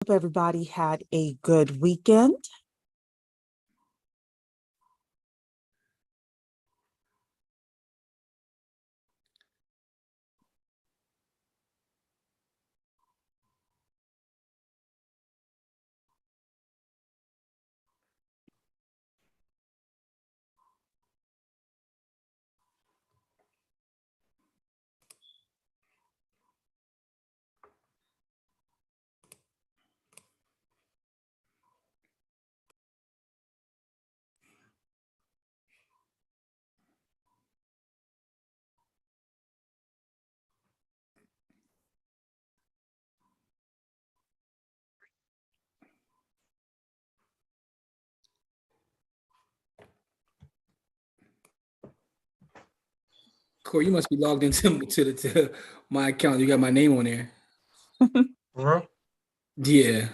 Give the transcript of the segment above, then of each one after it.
Hope everybody had a good weekend. Corey, you must be logged into to my account. You got my name on there. Bro? Yeah.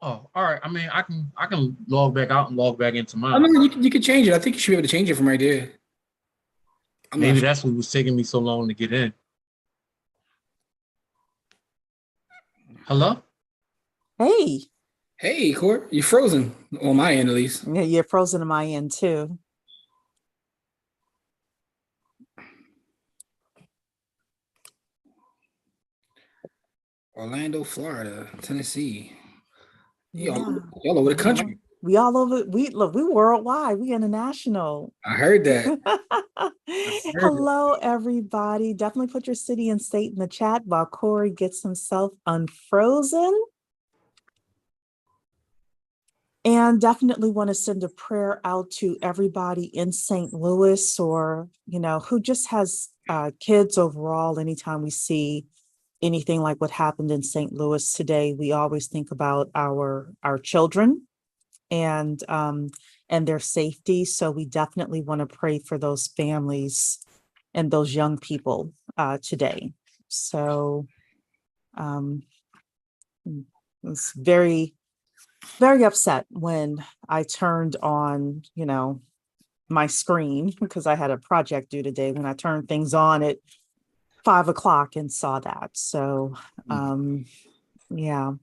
Oh, all right. I mean, I can log back out and log back into I mine. mean, you can change it. I think you should be able to change it from right there. I'm not Maybe sure. that's what was taking me so long to get in. Hello? Hey, Hey, Corey, you're frozen on my end at least. yeah, you're frozen on my end too. Orlando, Florida, Tennessee. Yeah, Y'all over the yeah. country. We all over. We worldwide. We international. I heard that. I heard it. Hello, everybody. Definitely put your city and state in the chat while Corey gets himself unfrozen. And definitely want to send a prayer out to everybody in St. Louis or, who just has kids overall. Anytime we see anything like what happened in St. Louis today, we always think about our children and their safety. So we definitely want to pray for those families and those young people today. So it's very, very upset when I turned on, my screen because I had a project due today. When I turned things on at 5 o'clock and saw that. So yeah.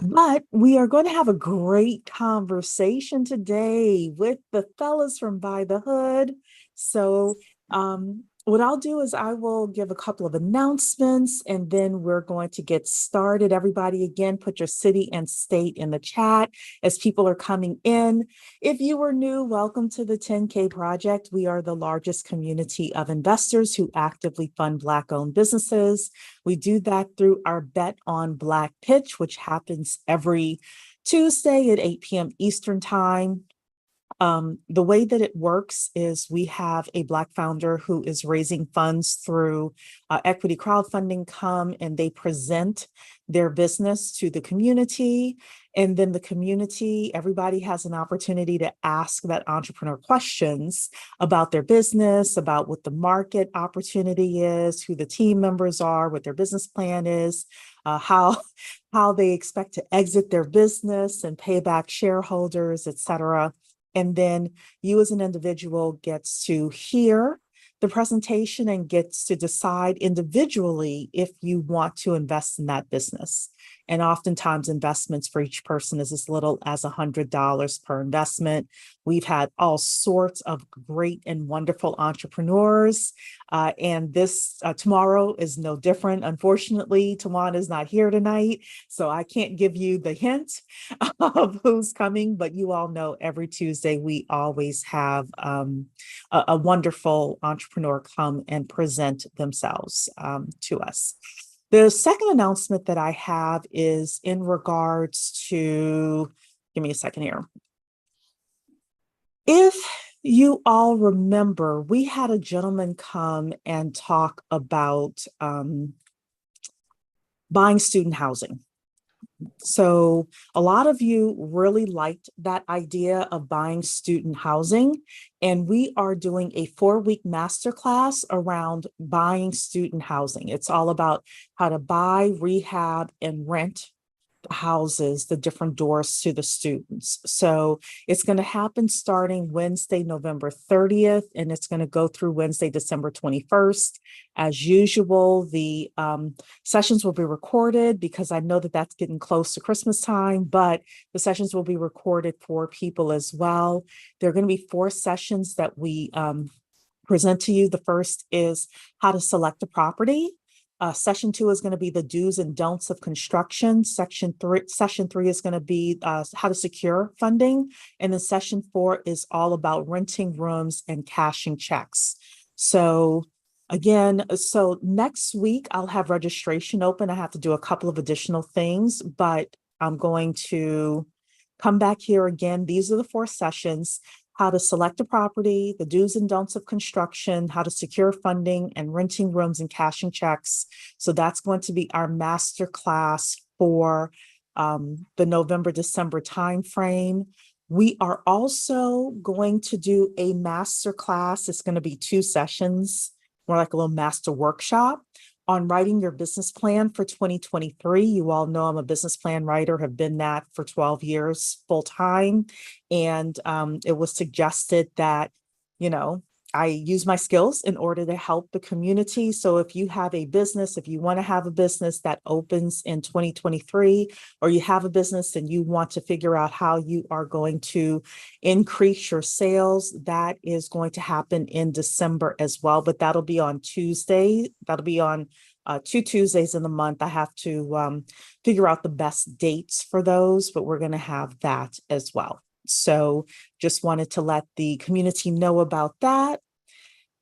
But we are going to have a great conversation today with the fellas from By the Hood. So what I'll do is I will give a couple of announcements and then we're going to get started. Everybody, again, put your city and state in the chat as people are coming in. If you are new, welcome to the 10K Project. We are the largest community of investors who actively fund Black-owned businesses. We do that through our Bet on Black pitch, which happens every Tuesday at 8 p.m. Eastern Time. The way that it works is we have a Black founder who is raising funds through equity crowdfunding come and they present their business to the community. And then the community, everybody has an opportunity to ask that entrepreneur questions about their business, about what the market opportunity is, who the team members are, what their business plan is, how they expect to exit their business and pay back shareholders, et cetera. And then you as an individual gets to hear the presentation and gets to decide individually if you want to invest in that business. And oftentimes investments for each person is as little as $100 per investment. We've had all sorts of great and wonderful entrepreneurs. And this tomorrow is no different. Unfortunately, Tawan is not here tonight, so I can't give you the hint of who's coming, but you all know every Tuesday we always have a wonderful entrepreneur come and present themselves to us. The second announcement that I have is in regards to, give me a second here. If you all remember, we had a gentleman come and talk about buying student housing. So a lot of you really liked that idea of buying student housing, and we are doing a 4-week masterclass around buying student housing. It's all about how to buy, rehab, and rent houses the different doors to the students. So it's going to happen starting Wednesday, November 30th, and it's going to go through Wednesday, December 21st. As usual, the sessions will be recorded because I know that that's getting close to Christmas time, but the sessions will be recorded for people as well. There are going to be 4 sessions that we present to you. The first is how to select a property. Session 2 is going to be the do's and don'ts of construction. Session 3 is going to be how to secure funding. And then session 4 is all about renting rooms and cashing checks. So again, so next week I'll have registration open. I have to do a couple of additional things, but I'm going to come back here again. These are the 4 sessions: how to select a property, the do's and don'ts of construction, how to secure funding, and renting rooms and cashing checks. So that's going to be our masterclass for the November-December timeframe. We are also going to do a masterclass. It's going to be 2 sessions, more like a little master workshop on writing your business plan for 2023. You all know I'm a business plan writer, have been that for 12 years full time. And it was suggested that, you know, I use my skills in order to help the community. So if you have a business, if you want to have a business that opens in 2023, or you have a business and you want to figure out how you are going to increase your sales, that is going to happen in December as well. But that'll be on Tuesday. That'll be on 2 Tuesdays in the month. I have to figure out the best dates for those, but we're going to have that as well. So just wanted to let the community know about that.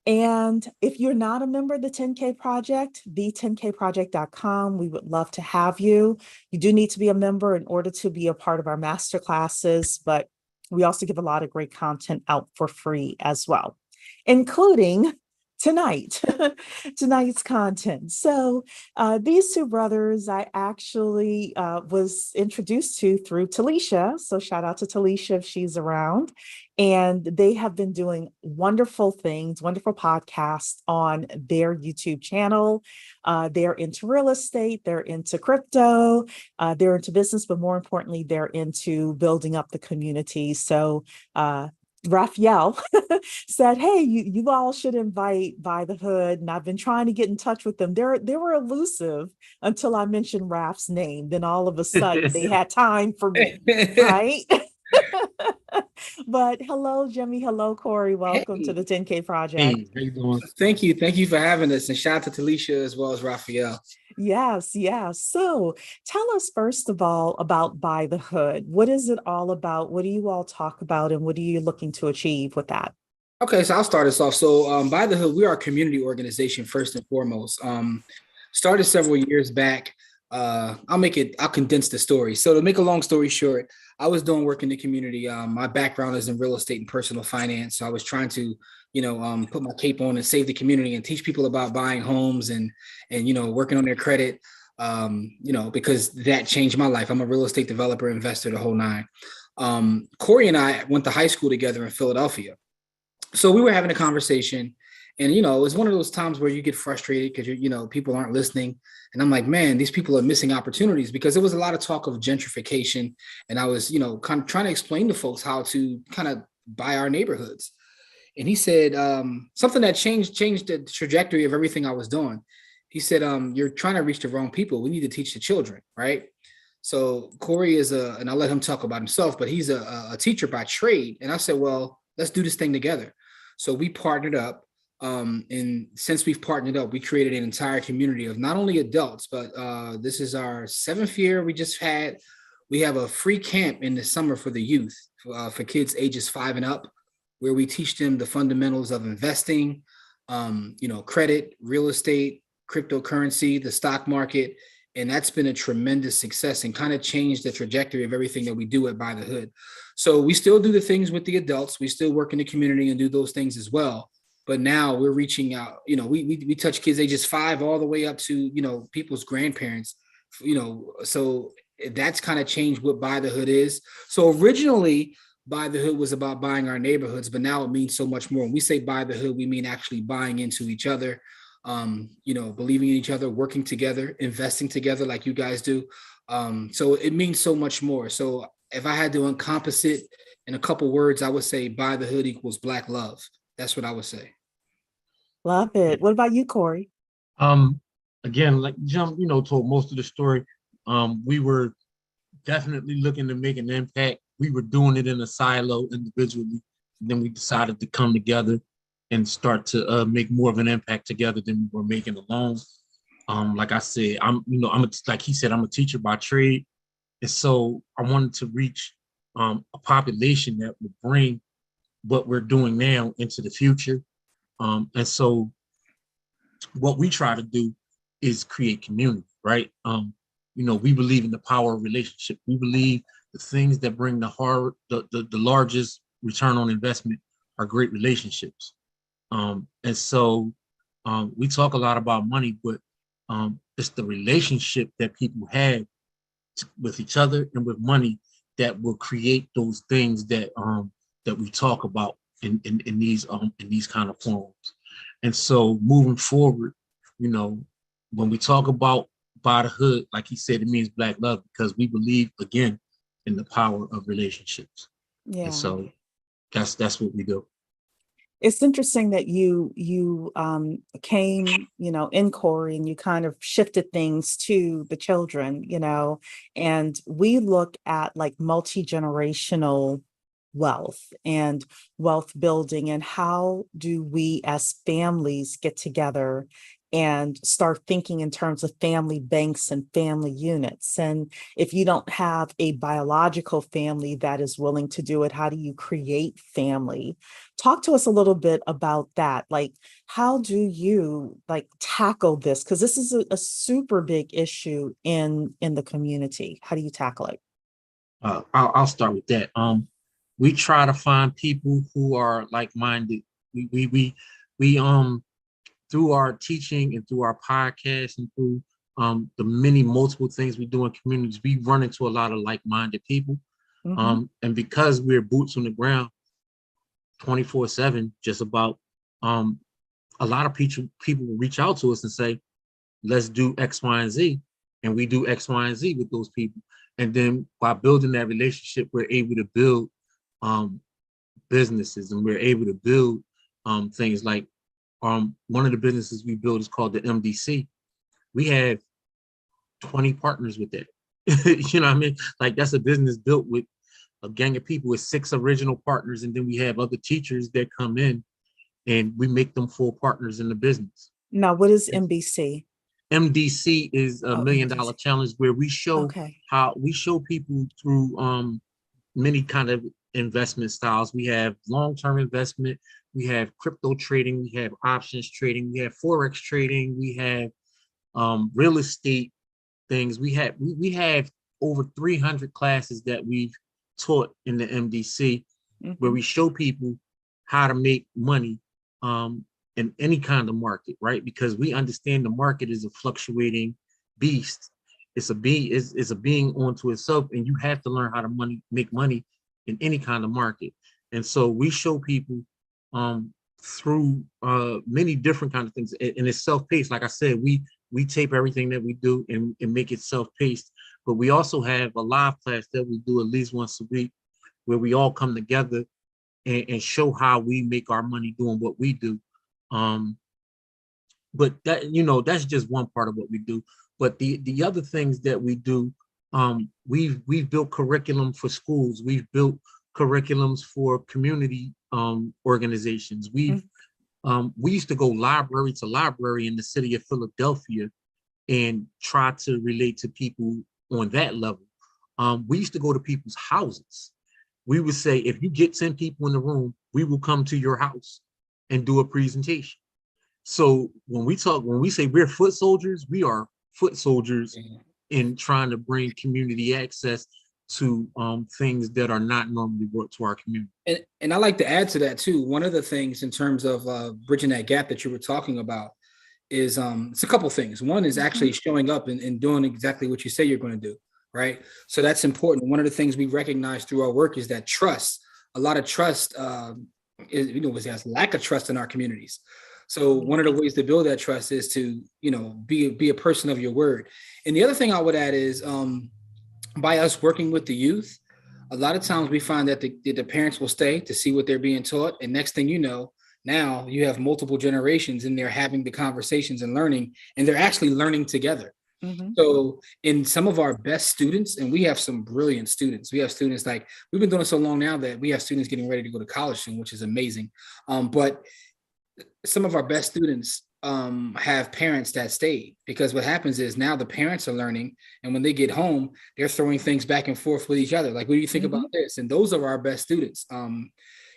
And if you're not a member of the 10K Project, the10kproject.com, we would love to have you. You do need to be a member in order to be a part of our master classes, but we also give a lot of great content out for free as well, including tonight's content. So these 2 brothers I actually was introduced to through Talisha. So shout out to Talisha if she's around. And they have been doing wonderful things, wonderful podcasts on their YouTube channel. They're into real estate, they're into crypto, they're into business, but more importantly, they're into building up the community. So Raphael said, hey, you all should invite By the Hood. And I've been trying to get in touch with them. They were elusive until I mentioned Raph's name. Then all of a sudden they had time for me, right? But hello, Jimmy. Hello, Corey. Welcome to the 10K Project. Hey, how you doing? Thank you for having us, and shout out to Talisha as well as Raphael. Yes. So tell us first of all about By the Hood. What is it all about? What do you all talk about, and what are you looking to achieve with that? Okay, so I'll start us off. So By the Hood, we are a community organization first and foremost. Started several years back. I'll condense the story. So to make a long story short, I was doing work in the community. My background is in real estate and personal finance. So I was trying to, put my cape on and save the community and teach people about buying homes and working on their credit, because that changed my life. I'm a real estate developer, investor, the whole nine. Corey and I went to high school together in Philadelphia. So we were having a conversation, and, it was one of those times where you get frustrated because, people aren't listening. And I'm like, man, these people are missing opportunities, because there was a lot of talk of gentrification. And I was, kind of trying to explain to folks how to kind of buy our neighborhoods. And he said something that changed the trajectory of everything I was doing. He said, you're trying to reach the wrong people. We need to teach the children, right? So Corey and I'll let him talk about himself, but he's a teacher by trade. And I said, well, let's do this thing together. So we partnered up. And since we've partnered up, we created an entire community of not only adults, but this is our 7th year. We have a free camp in the summer for the youth, for kids ages 5 and up, where we teach them the fundamentals of investing, credit, real estate, cryptocurrency, the stock market. And that's been a tremendous success and kind of changed the trajectory of everything that we do at By the Hood. So we still do the things with the adults. We still work in the community and do those things as well. But now we're reaching out, we touch kids ages 5 all the way up to, people's grandparents, so that's kind of changed what By the Hood is. So originally By the Hood was about buying our neighborhoods, but now it means so much more. When we say By the Hood, we mean actually buying into each other, believing in each other, working together, investing together like you guys do. So it means so much more. So if I had to encompass it in a couple words, I would say buy the hood equals Black love. That's what I would say. Love it. What about you, Corey? Um, Again, like Jim, told most of the story. We were definitely looking to make an impact. We were doing it in a silo individually. Then we decided to come together and start to make more of an impact together than we were making alone. Like I said, like he said, I'm a teacher by trade. And so I wanted to reach a population that would bring what we're doing now into the future. And so what we try to do is create community, right? We believe in the power of relationship. We believe the things that bring the largest return on investment are great relationships. And so we talk a lot about money, but it's the relationship that people have with each other and with money that will create those things that we talk about in these kind of forums. And so moving forward, when we talk about by the hood, like he said, it means Black love, because we believe again in the power of relationships. Yeah. And so that's what we do. It's interesting that you came, in Corey, and you kind of shifted things to the children, and we look at like multi-generational wealth and wealth building, and how do we as families get together and start thinking in terms of family banks and family units. And if you don't have a biological family that is willing to do it, how do you create family? Talk to us a little bit about that. Like, how do you tackle this? Because this is a super big issue in the community. How do you tackle it? I'll start with that. We try to find people who are like-minded. We through our teaching and through our podcast and through the many multiple things we do in communities, we run into a lot of like-minded people. Mm-hmm. And because we're boots on the ground 24/7, just about, a lot of people will reach out to us and say, let's do X, Y, and Z. And we do X, Y, and Z with those people. And then by building that relationship, we're able to build businesses, and we're able to build things like one of the businesses we build is called the MDC. We have 20 partners with that. You know what I mean? Like, that's a business built with a gang of people with 6 original partners, and then we have other teachers that come in and we make them full partners in the business. Now, what is MBC? MDC is a $1 million MDC. challenge, where we show how we show people through many kind of investment styles. We have long-term investment, we have crypto trading, we have options trading, we have forex trading, we have real estate things. We have over 300 classes that we've taught in the MDC, mm-hmm. where we show people how to make money in any kind of market, right? Because we understand the market is a fluctuating beast. It's a being onto itself, and you have to learn how to make money in any kind of market. And so we show people through many different kinds of things, and it's self-paced. Like I said, we tape everything that we do and make it self-paced. But we also have a live class that we do at least once a week, where we all come together and show how we make our money doing what we do. But that, that's just one part of what we do. But the other things that we do, we've built curriculum for schools. We've built curriculums for community organizations. We used to go library to library in the city of Philadelphia and try to relate to people on that level. We used to go to people's houses. We would say, if you get 10 people in the room, we will come to your house and do a presentation. So when we say we're foot soldiers, we are foot soldiers in trying to bring community access to things that are not normally brought to our community. And I like to add to that too. One of the things in terms of bridging that gap that you were talking about is it's a couple things. One is actually showing up and doing exactly what you say you're going to do, right? So that's important. One of the things we recognize through our work is that trust. A lot of trust is lack of trust in our communities. So one of the ways to build that trust is to, be a person of your word. And the other thing I would add is by us working with the youth, a lot of times we find that the parents will stay to see what they're being taught. And next thing you know, now you have multiple generations and they're having the conversations and learning, and they're actually learning together. Mhm. So in some of our best students, and we have some brilliant students, we have students like, we've been doing it so long now that we have students getting ready to go to college soon, which is amazing. But some of our best students have parents that stayed, because what happens is now the parents are learning, and when they get home, they're throwing things back and forth with each other. Like, what do you think about this? And those are our best students.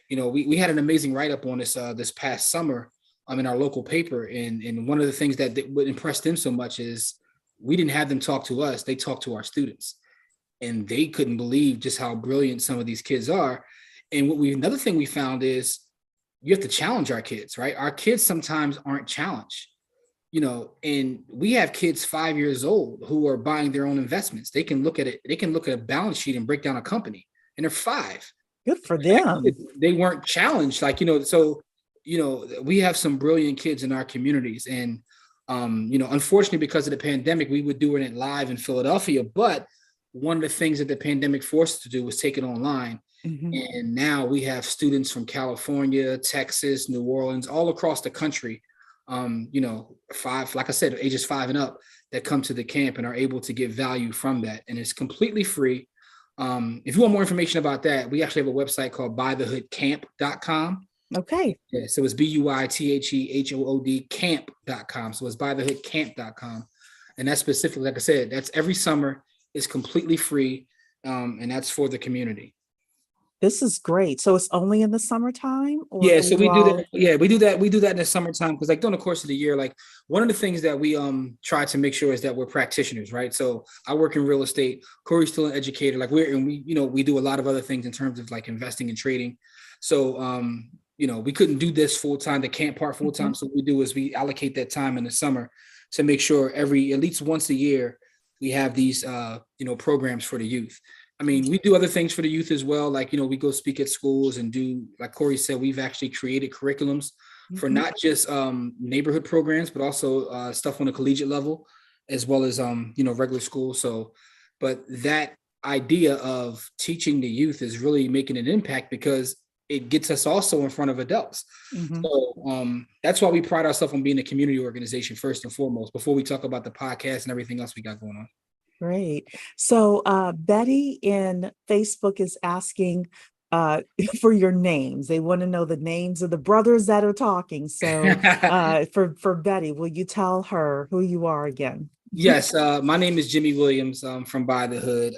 We had an amazing write-up on this this past summer in our local paper. And one of the things that would impress them so much is we didn't have them talk to us, they talked to our students. And they couldn't believe just how brilliant some of these kids are. And another thing we found is you have to challenge our kids, right? Our kids sometimes aren't challenged, and we have kids 5 years old who are buying their own investments. They can look at it. They can look at a balance sheet and break down a company, and they're 5. Good for them. They weren't challenged. So we have some brilliant kids in our communities. And, unfortunately, because of the pandemic, we would do it live in Philadelphia. But one of the things that the pandemic forced us to do was take it online. Mm-hmm. And now we have students from California, Texas, New Orleans, all across the country, like I said, ages 5 and up, that come to the camp and are able to get value from that. And it's completely free. If you want more information about that, we actually have a website called bythehoodcamp.com. Okay. Yeah, so it's BUYTHEHOOD camp.com. So it's bythehoodcamp.com. And that's specifically, like I said, that's every summer. It's completely free. And that's for the community. This is great. So it's only in the summertime? Yeah, so we do that. Yeah, we do that. We do that in the summertime because, like, during the course of the year, like, one of the things that we try to make sure is that we're practitioners, right? So I work in real estate. Corey's still an educator. Like, we do a lot of other things in terms of like investing and trading. So we couldn't do this full time, the camp part full time. Mm-hmm. So what we do is we allocate that time in the summer to make sure at least once a year we have these programs for the youth. I mean, we do other things for the youth as well. Like, we go speak at schools and do, like Corey said, we've actually created curriculums for not just neighborhood programs, but also stuff on the collegiate level, as well as, regular school. So, but that idea of teaching the youth is really making an impact because it gets us also in front of adults. Mm-hmm. So that's why we pride ourselves on being a community organization first and foremost, before we talk about the podcast and everything else we got going on. Great. So Betty in Facebook is asking for your names. They want to know the names of the brothers that are talking. So for Betty, will you tell her who you are again? Yes. My name is Jimmy Williams. I'm from By the Hood.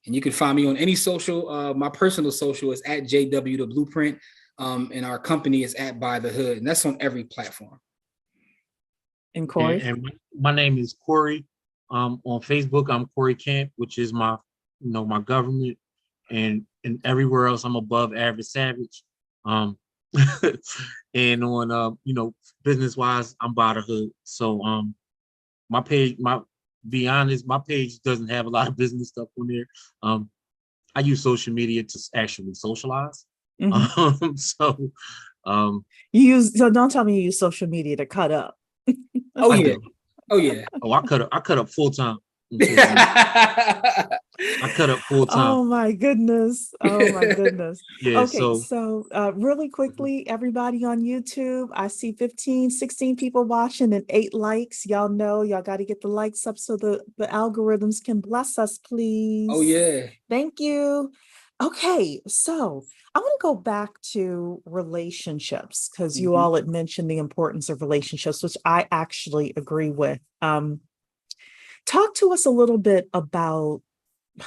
And you can find me on any social. My personal social is at JW the Blueprint. And our company is at By the Hood. And that's on every platform. And Corey? And my name is Corey. On Facebook, I'm Corey Camp, which is my government, and everywhere else I'm above average savage. And on business wise, I'm By the Hood. So my page, be honest, my page doesn't have a lot of business stuff on there. I use social media to actually socialize. Mm-hmm. So don't tell me you use social media to cut up. Oh yeah. Oh yeah. Oh, I cut up full time. I cut up full time. Oh my goodness. Yeah, okay, so really quickly, everybody on YouTube, I see 15, 16 people watching and 8 likes. Y'all know y'all got to get the likes up so the algorithms can bless us, please. Oh yeah. Thank you. Okay, so I want to go back to relationships because you all had mentioned the importance of relationships, which I actually agree with. Talk to us a little bit about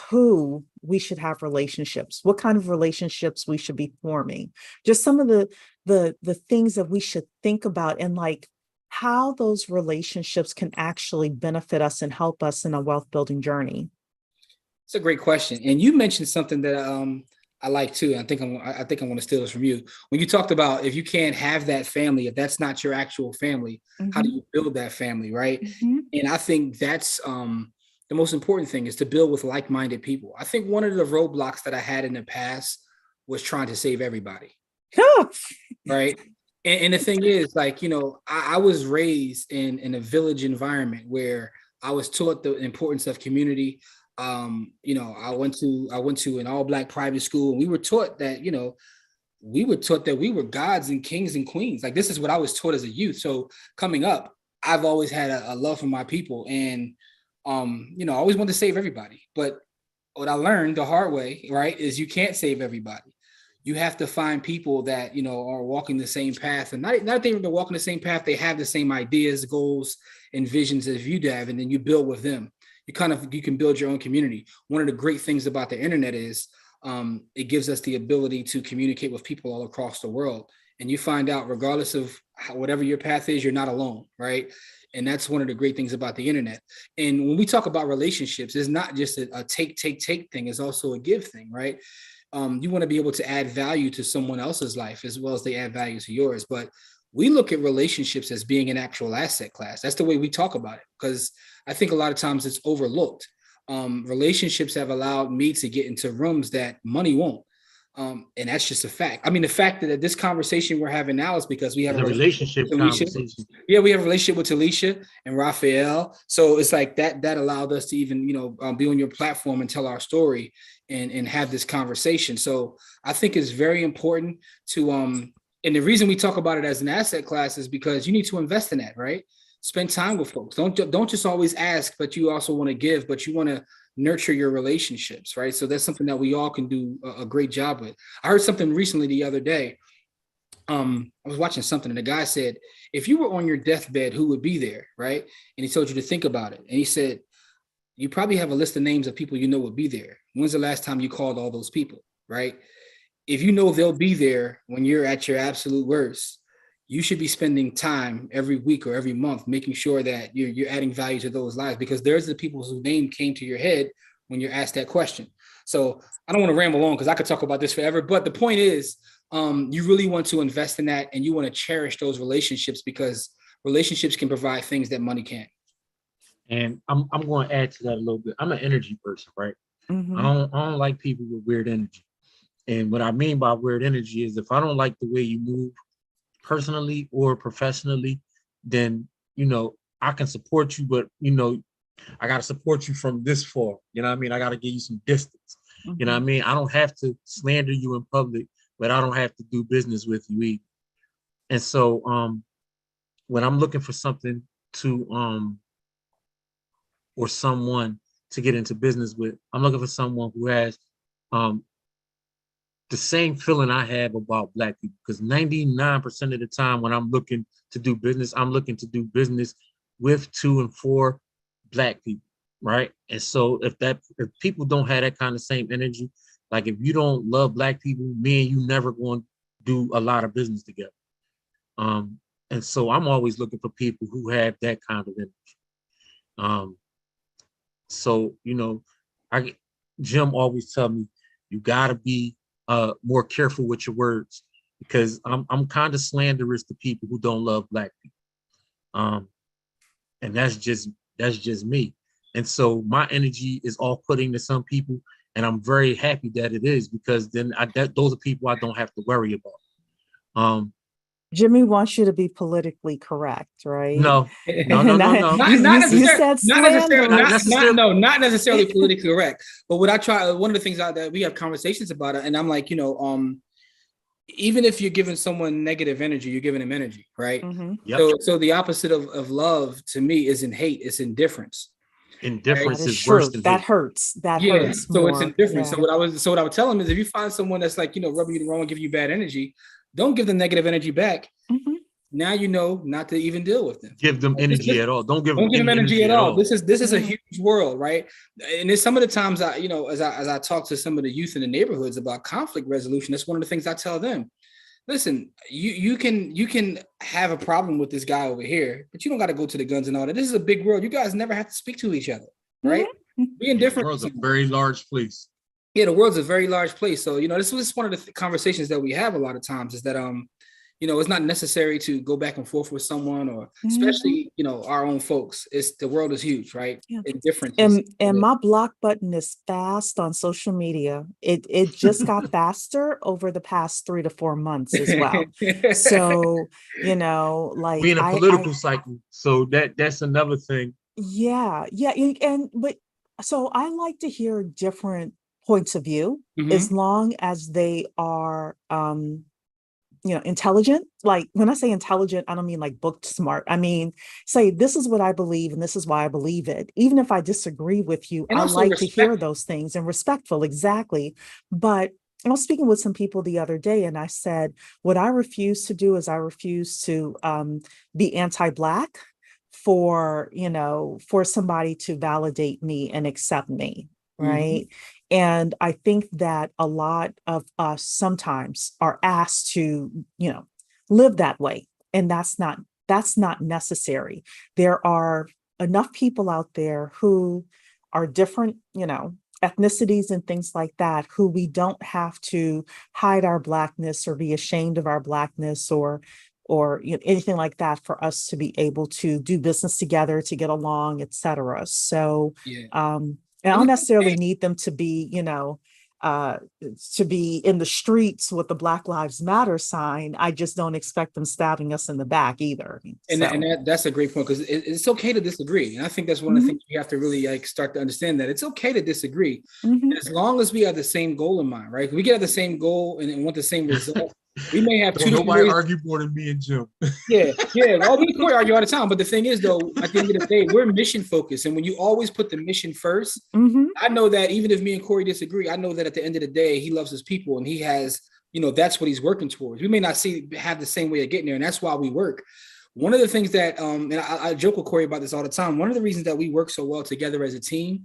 who we should have relationships, what kind of relationships we should be forming, just some of the things that we should think about, and like how those relationships can actually benefit us and help us in a wealth building journey. It's a great question. And you mentioned something that I like too. I think I want to steal this from you. When you talked about if you can't have that family, if that's not your actual family, how do you build that family, right? And I think that's the most important thing is to build with like-minded people. I think one of the roadblocks that I had in the past was trying to save everybody, right? And the thing is, like, I was raised in a village environment where I was taught the importance of community. I went to an all-black private school, and we were taught that, we were gods and kings and queens. Like, this is what I was taught as a youth. So coming up, I've always had a love for my people, and I always wanted to save everybody. But what I learned the hard way, right, is you can't save everybody. You have to find people that, are walking the same path, and not that they're walking the same path, they have the same ideas, goals, and visions as you have, and then you build with them. You can build your own community. One of the great things about the internet is it gives us the ability to communicate with people all across the world. And you find out, regardless of whatever your path is, you're not alone, right? And that's one of the great things about the internet. And when we talk about relationships, it's not just a take thing. It's also a give thing, right? You want to be able to add value to someone else's life as well as they add value to yours. But we look at relationships as being an actual asset class. That's the way we talk about it, because I think a lot of times it's overlooked. Relationships have allowed me to get into rooms that money won't. And that's just a fact. I mean, the fact that this conversation we're having now is because we have a relationship conversation. Yeah, we have a relationship with Talisha and Raphael. So it's like that allowed us to even, be on your platform and tell our story and have this conversation. So I think it's very important to, and the reason we talk about it as an asset class is because you need to invest in that, right? Spend time with folks. Don't just always ask, but you also want to give, but you want to nurture your relationships, right? So that's something that we all can do a great job with. I heard something recently the other day. I was watching something, and the guy said, if you were on your deathbed, who would be there, right? And he told you to think about it. And he said, you probably have a list of names of people would be there. When's the last time you called all those people, right? If you know they'll be there when you're at your absolute worst, you should be spending time every week or every month making sure that you're adding value to those lives, because there's the people whose name came to your head when you're asked that question. So I don't want to ramble on because I could talk about this forever, but the point is, you really want to invest in that, and you want to cherish those relationships, because relationships can provide things that money can't. And I'm going to add to that a little bit. I'm an energy person, right? Mhm. I don't like people with weird energy. And what I mean by weird energy is, if I don't like the way you move personally or professionally, then, I can support you, but, I got to support you from this far. You know what I mean? I got to give you some distance. Mhm. You know what I mean? I don't have to slander you in public, but I don't have to do business with you either. And so when I'm looking for something to, or someone to get into business with, I'm looking for someone who has the same feeling I have about Black people, because 99% of the time when I'm looking to do business, I'm looking to do business with, to, and for Black people, right? And so if people don't have that kind of same energy, like if you don't love Black people, me and you never going to do a lot of business together. And so I'm always looking for people who have that kind of energy. So, Jim always tell me, you gotta be more careful with your words, because I'm kind of slanderous to people who don't love Black people. And that's just me. And so my energy is off-putting to some people, and I'm very happy that it is, because then those are people I don't have to worry about. Jimmy wants you to be politically correct, right? No. Not necessarily Yeah. politically correct. But what I try, one of the things that we have conversations about it, and I'm like, even if you're giving someone negative energy, you're giving them energy, right? Mhm. Yep. So the opposite of love to me isn't hate, it's indifference. Indifference That is true. worse than That hate. hurts. That Yeah, hurts so more. it's indifference. Yeah. So what I would tell them is, if you find someone that's like, rubbing you the wrong, giving you bad energy, don't give them negative energy back. Mhm. Now you know not to even deal with them. Give them energy at all. Don't give Don't give them them energy at all. This is a Yeah. huge world, right? And there's some of the times as I talk to some of the youth in the neighborhoods about conflict resolution, that's one of the things I tell them. Listen, you can have a problem with this guy over here, but you don't got to go to the guns and all that. This is a big world. You guys never have to speak to each other, right? Be indifferent. The world's a very large place. Yeah, the world's a very large place. So, this is one of the conversations that we have a lot of times, is that, it's not necessary to go back and forth with someone, or especially, our own folks. The world is huge, right? Yeah. Indifference. And my block button is fast on social media. It just got faster over the past 3 to 4 months as well. So, like we in a political cycle. So that's another thing. Yeah. But So I like to hear different points of view, Mhm. as long as they are, intelligent. Like when I say intelligent, I don't mean like book smart. I mean, say, this is what I believe and this is why I believe it. Even if I disagree with you, And I also like to hear respect. those things, and respectful, exactly. But I was speaking with some people the other day and I said, what I refuse to do is I refuse to be anti-Black for somebody to validate me and accept me. Mhm. Right. And I think that a lot of us sometimes are asked to, live that way. And that's not necessary. There are enough people out there who are different, ethnicities and things like that, who we don't have to hide our Blackness or be ashamed of our Blackness, or anything like that, for us to be able to do business together, to get along, etc. So Yeah. and I And don't at the end of the necessarily day, need them uh, to be in the streets with the Black Lives Matter sign. I just don't expect them stabbing us in the back either. and So, that's a great point, because it's okay to disagree. And I think that's one of the mhm, things you have to really like start to understand, that it's okay to disagree mhm. as long as we have the same goal in mind, right? If we get at the same goal and want the same result, we may have two Don't different nobody ways. argue more than me and Jim. Yeah, yeah. Oh, we could argue all the time, but the thing is, though, at the end of the day, we're mission focused, and when you always put the mission first, Mhm. I know that even if me and Corey disagree, I know that at the end of the day, he loves his people, and he has, that's what he's working towards. We may not have the same way of getting there, and that's why we work. One of the things that, and I joke with Corey about this all the time. One of the reasons that we work so well together as a team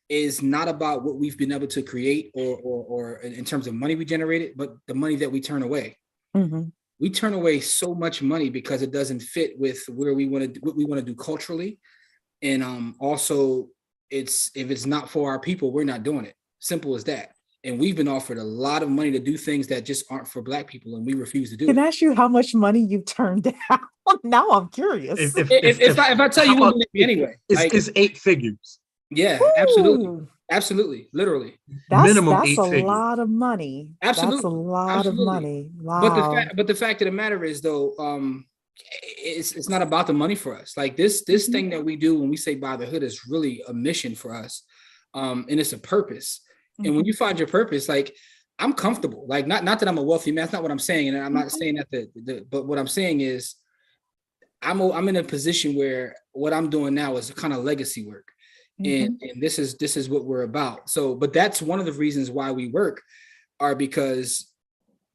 is not about what we've been able to create, or in terms of money we generated, but the money that we turn away. Mhm. We turn away so much money because it doesn't fit with where we want to, what we want to do culturally. And also, if it's not for our people, we're not doing it. Simple as that. And we've been offered a lot of money to do things that just aren't for Black people, and we refuse to do Can it. I ask you how much money you turned down? Now I'm curious. If I tell How you, you about wouldn't believe me anyway. Like, it's 8 figures, yeah, absolutely, Woo! absolutely, literally, That's minimum that's eight a figures. lot of money. That's a absolutely, lot of absolutely. money. But Wow. the fact of the matter is, though, it's not about the money for us. Like this Mhm. thing that we do when we say buy the hood is really a mission for us, and it's a purpose. And when Mhm. you find your purpose, like, I'm comfortable. Like, not that I'm a wealthy man. That's not what I'm saying, and I'm not Mhm. saying that but what I'm saying is I'm in a position where what I'm doing now is kind of legacy work, and Mhm. this is what we're about. So, but that's one of the reasons why we work, are because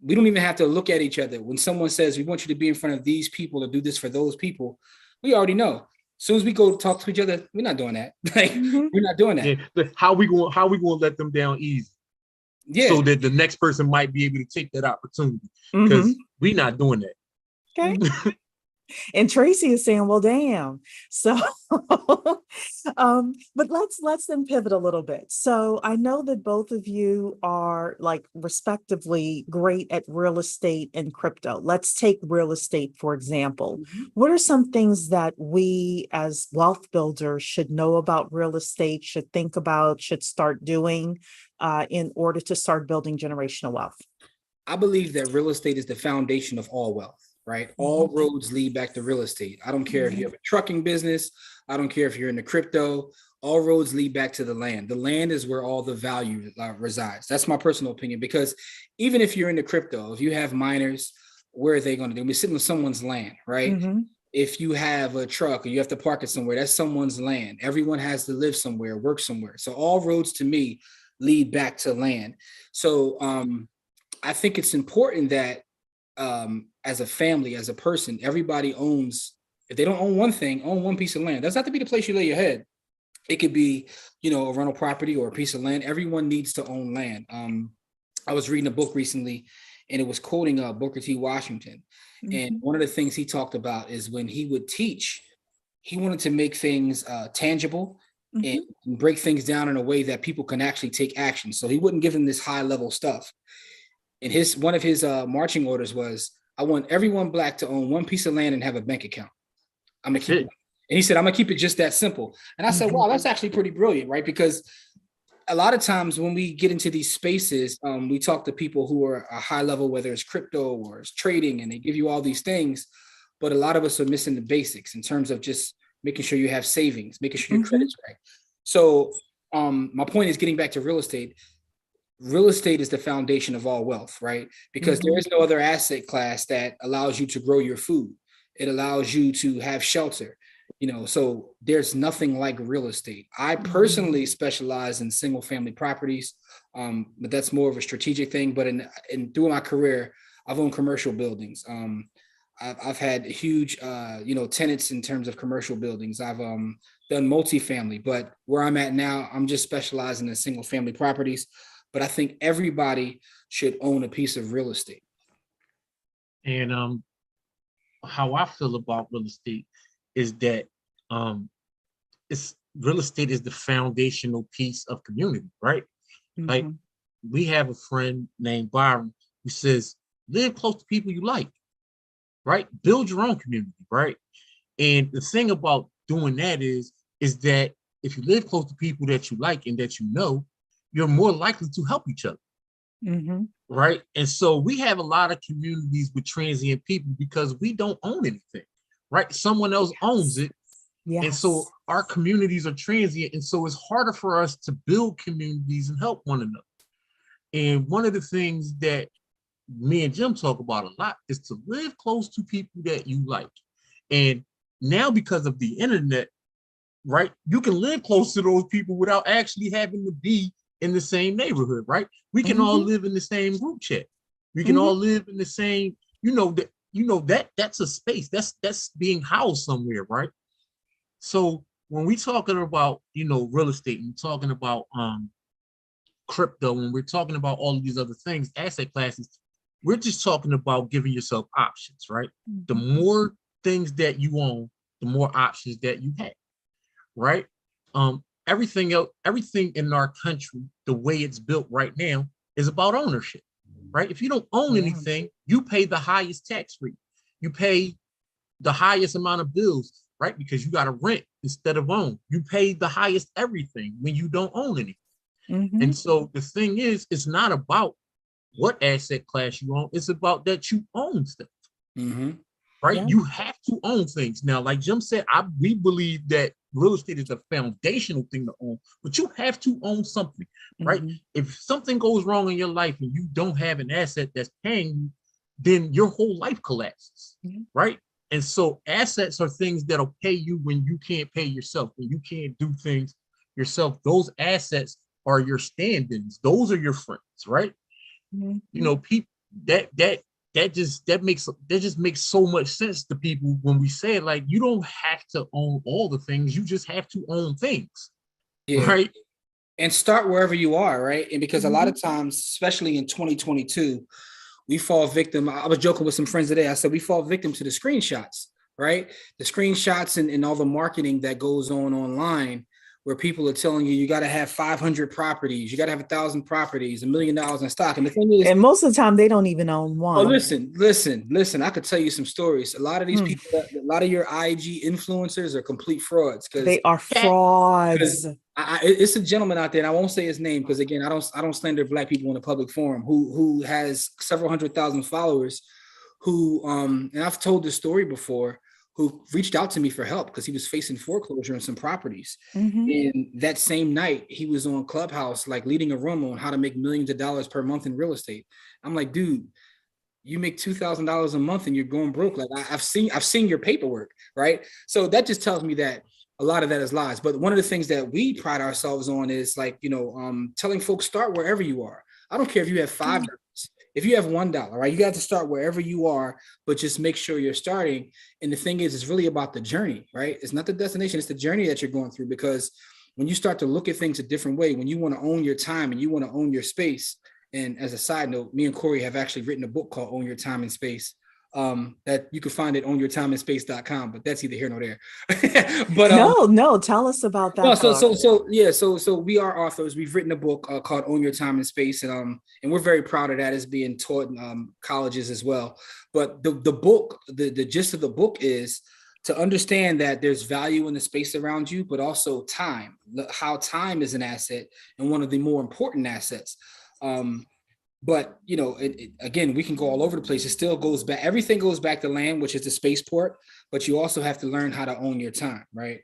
we don't even have to look at each other. When someone says we want you to be in front of these people or do this for those people, we already know. As soon as we go talk to each other, we're not doing that. Like, Mhm. we're not doing that. Yeah, but how we going to let them down easy Yeah. so that the next person might be able to take that opportunity? Because Mhm. we not doing that. Okay. And Tracy is saying, well, damn. So, but let's then pivot a little bit. So I know that both of you are, like, respectively great at real estate and crypto. Let's take real estate, for example. Mhm. What are some things that we as wealth builders should know about real estate, should think about, should start doing in order to start building generational wealth? I believe that real estate is the foundation of all wealth, right? All Mhm. roads lead back to real estate. I don't care if you Mhm. have a trucking business. I don't care if you're in the crypto. All roads lead back to the land. The land is where all the value resides. That's my personal opinion, because even if you're in the crypto, if you have miners, where are they going to do? We're sitting on someone's land, right? Mhm. If you have a truck or you have to park it somewhere, that's someone's land. Everyone has to live somewhere, work somewhere. So all roads to me lead back to land. So I think it's important that, as a family, as a person, everybody owns, if they don't own one thing, own one piece of land. That's not to be the place you lay your head. It could be, a rental property or a piece of land. Everyone needs to own land. I was reading a book recently, and it was quoting Booker T. Washington. And Mhm. one of the things he talked about is when he would teach, he wanted to make things tangible and Mhm. break things down in a way that people can actually take action. So he wouldn't give them this high level stuff. And one of his marching orders was, I want everyone Black to own one piece of land and have a bank account. I'm gonna That's keep it. it. And he said, I'm gonna keep it just that simple. And I said, Mhm. wow, that's actually pretty brilliant, right? Because a lot of times when we get into these spaces, we talk to people who are a high level, whether it's crypto or it's trading, and they give you all these things. But a lot of us are missing the basics in terms of just making sure you have savings, making sure your Mhm. credit's right. So my point is getting back to real estate. Real estate is the foundation of all wealth, right? Because there is no other asset class that allows you to grow your food. It allows you to have shelter, so there's nothing like real estate. I personally specialize in single family properties, but that's more of a strategic thing. But in through my career, I've owned commercial buildings. I've had huge, tenants in terms of commercial buildings. I've done multifamily, but where I'm at now, I'm just specializing in single family properties. But I think everybody should own a piece of real estate. And how I feel about real estate is that real estate is the foundational piece of community, right? Like, we have a friend named Byron who says, live close to people you like, right? Build your own community, right? And the thing about doing that is that if you live close to people that you like and that you're more likely to help each other, right? And so we have a lot of communities with transient people because we don't own anything, right? Someone else owns it. Yes. And so our communities are transient. And so it's harder for us to build communities and help one another. And one of the things that me and Jim talk about a lot is to live close to people that you like. And now, because of the internet, right, you can live close to those people without actually having to be in the same neighborhood, right? We can all live in the same group chat. We can all live in the same, that's a space. That's being housed somewhere, right? So when we're talking about, real estate, and talking about crypto, when we're talking about all of these other things, asset classes, we're just talking about giving yourself options, right? The more things that you own, the more options that you have, right? Everything in our country, the way it's built right now, is about ownership, right? If you don't own anything, you pay the highest tax rate. You pay the highest amount of bills, right? Because you got to rent instead of own. You pay the highest everything when you don't own anything. And so the thing is, it's not about what asset class you own. It's about that you own stuff, right? Yeah. You have to own things. Now, like Jim said, we believe that real estate is a foundational thing to own, but you have to own something, right? If something goes wrong in your life and you don't have an asset that's paying you, then your whole life collapses, right? And so assets are things that'll pay you when you can't pay yourself, when you can't do things yourself. Those assets are your stand-ins. Those are your friends, right? People that just makes so much sense to people when we say it. Like, you don't have to own all the things, you just have to own things, right? And start wherever you are, right? And because a lot of times, especially in 2022, we fall victim. I was joking with some friends today. I said we fall victim to the screenshots, right? The screenshots and all the marketing that goes on online, where people are telling you got to have 500 properties, you got to have 1,000 properties, $1 million in stock. And the thing is, and most of the time they don't even own one. Oh, listen. I could tell you some stories. A lot of these people, a lot of your IG influencers are complete frauds. Because they are frauds. It's a gentleman out there, and I won't say his name because, again, I don't slander Black people in a public forum, who has several 100,000 followers, who and I've told this story before, who reached out to me for help because he was facing foreclosure on some properties. And that same night, he was on Clubhouse, like leading a room on how to make millions of dollars per month in real estate. I'm like, dude, you make $2,000 a month and you're going broke. Like, I've seen your paperwork, right? So that just tells me that a lot of that is lies. But one of the things that we pride ourselves on is, like, telling folks, start wherever you are. I don't care if you have $5. If you have $1, right, you got to start wherever you are, but just make sure you're starting. And the thing is, it's really about the journey, right? It's not the destination, it's the journey that you're going through. Because when you start to look at things a different way, when you want to own your time and you want to own your space, and as a side note, me and Corey have actually written a book called Own Your Time and Space, that you can find at ownyourtimeandspace.com, but that's either here nor there. But no, tell us about that. So we are authors. We've written a book called Own Your Time and Space, and we're very proud of that. It's being taught in colleges as well. But the book, the gist of the book is to understand that there's value in the space around you, but also time, how time is an asset and one of the more important assets. But, again, we can go all over the place. It still goes back. Everything goes back to land, which is the spaceport. But you also have to learn how to own your time, right?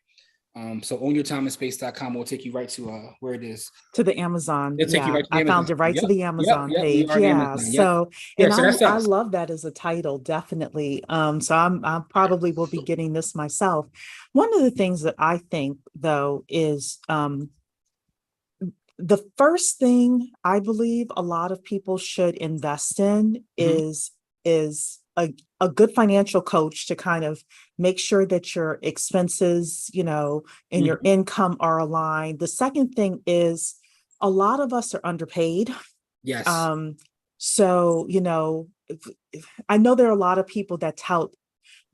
So ownyourtimeandspace.com will take you right to where it is. To the Amazon. It'll take you Yeah, right to I found Amazon. it right to the Amazon We page. are on Yeah. Amazon. So, Yeah, and so that's I us. love that as a title, definitely. So I probably will be getting this myself. One of the things that I think though is the first thing I believe a lot of people should invest in is a good financial coach to kind of make sure that your expenses, and your income are aligned. The second thing is a lot of us are underpaid. Yes. So, I know there are a lot of people that tout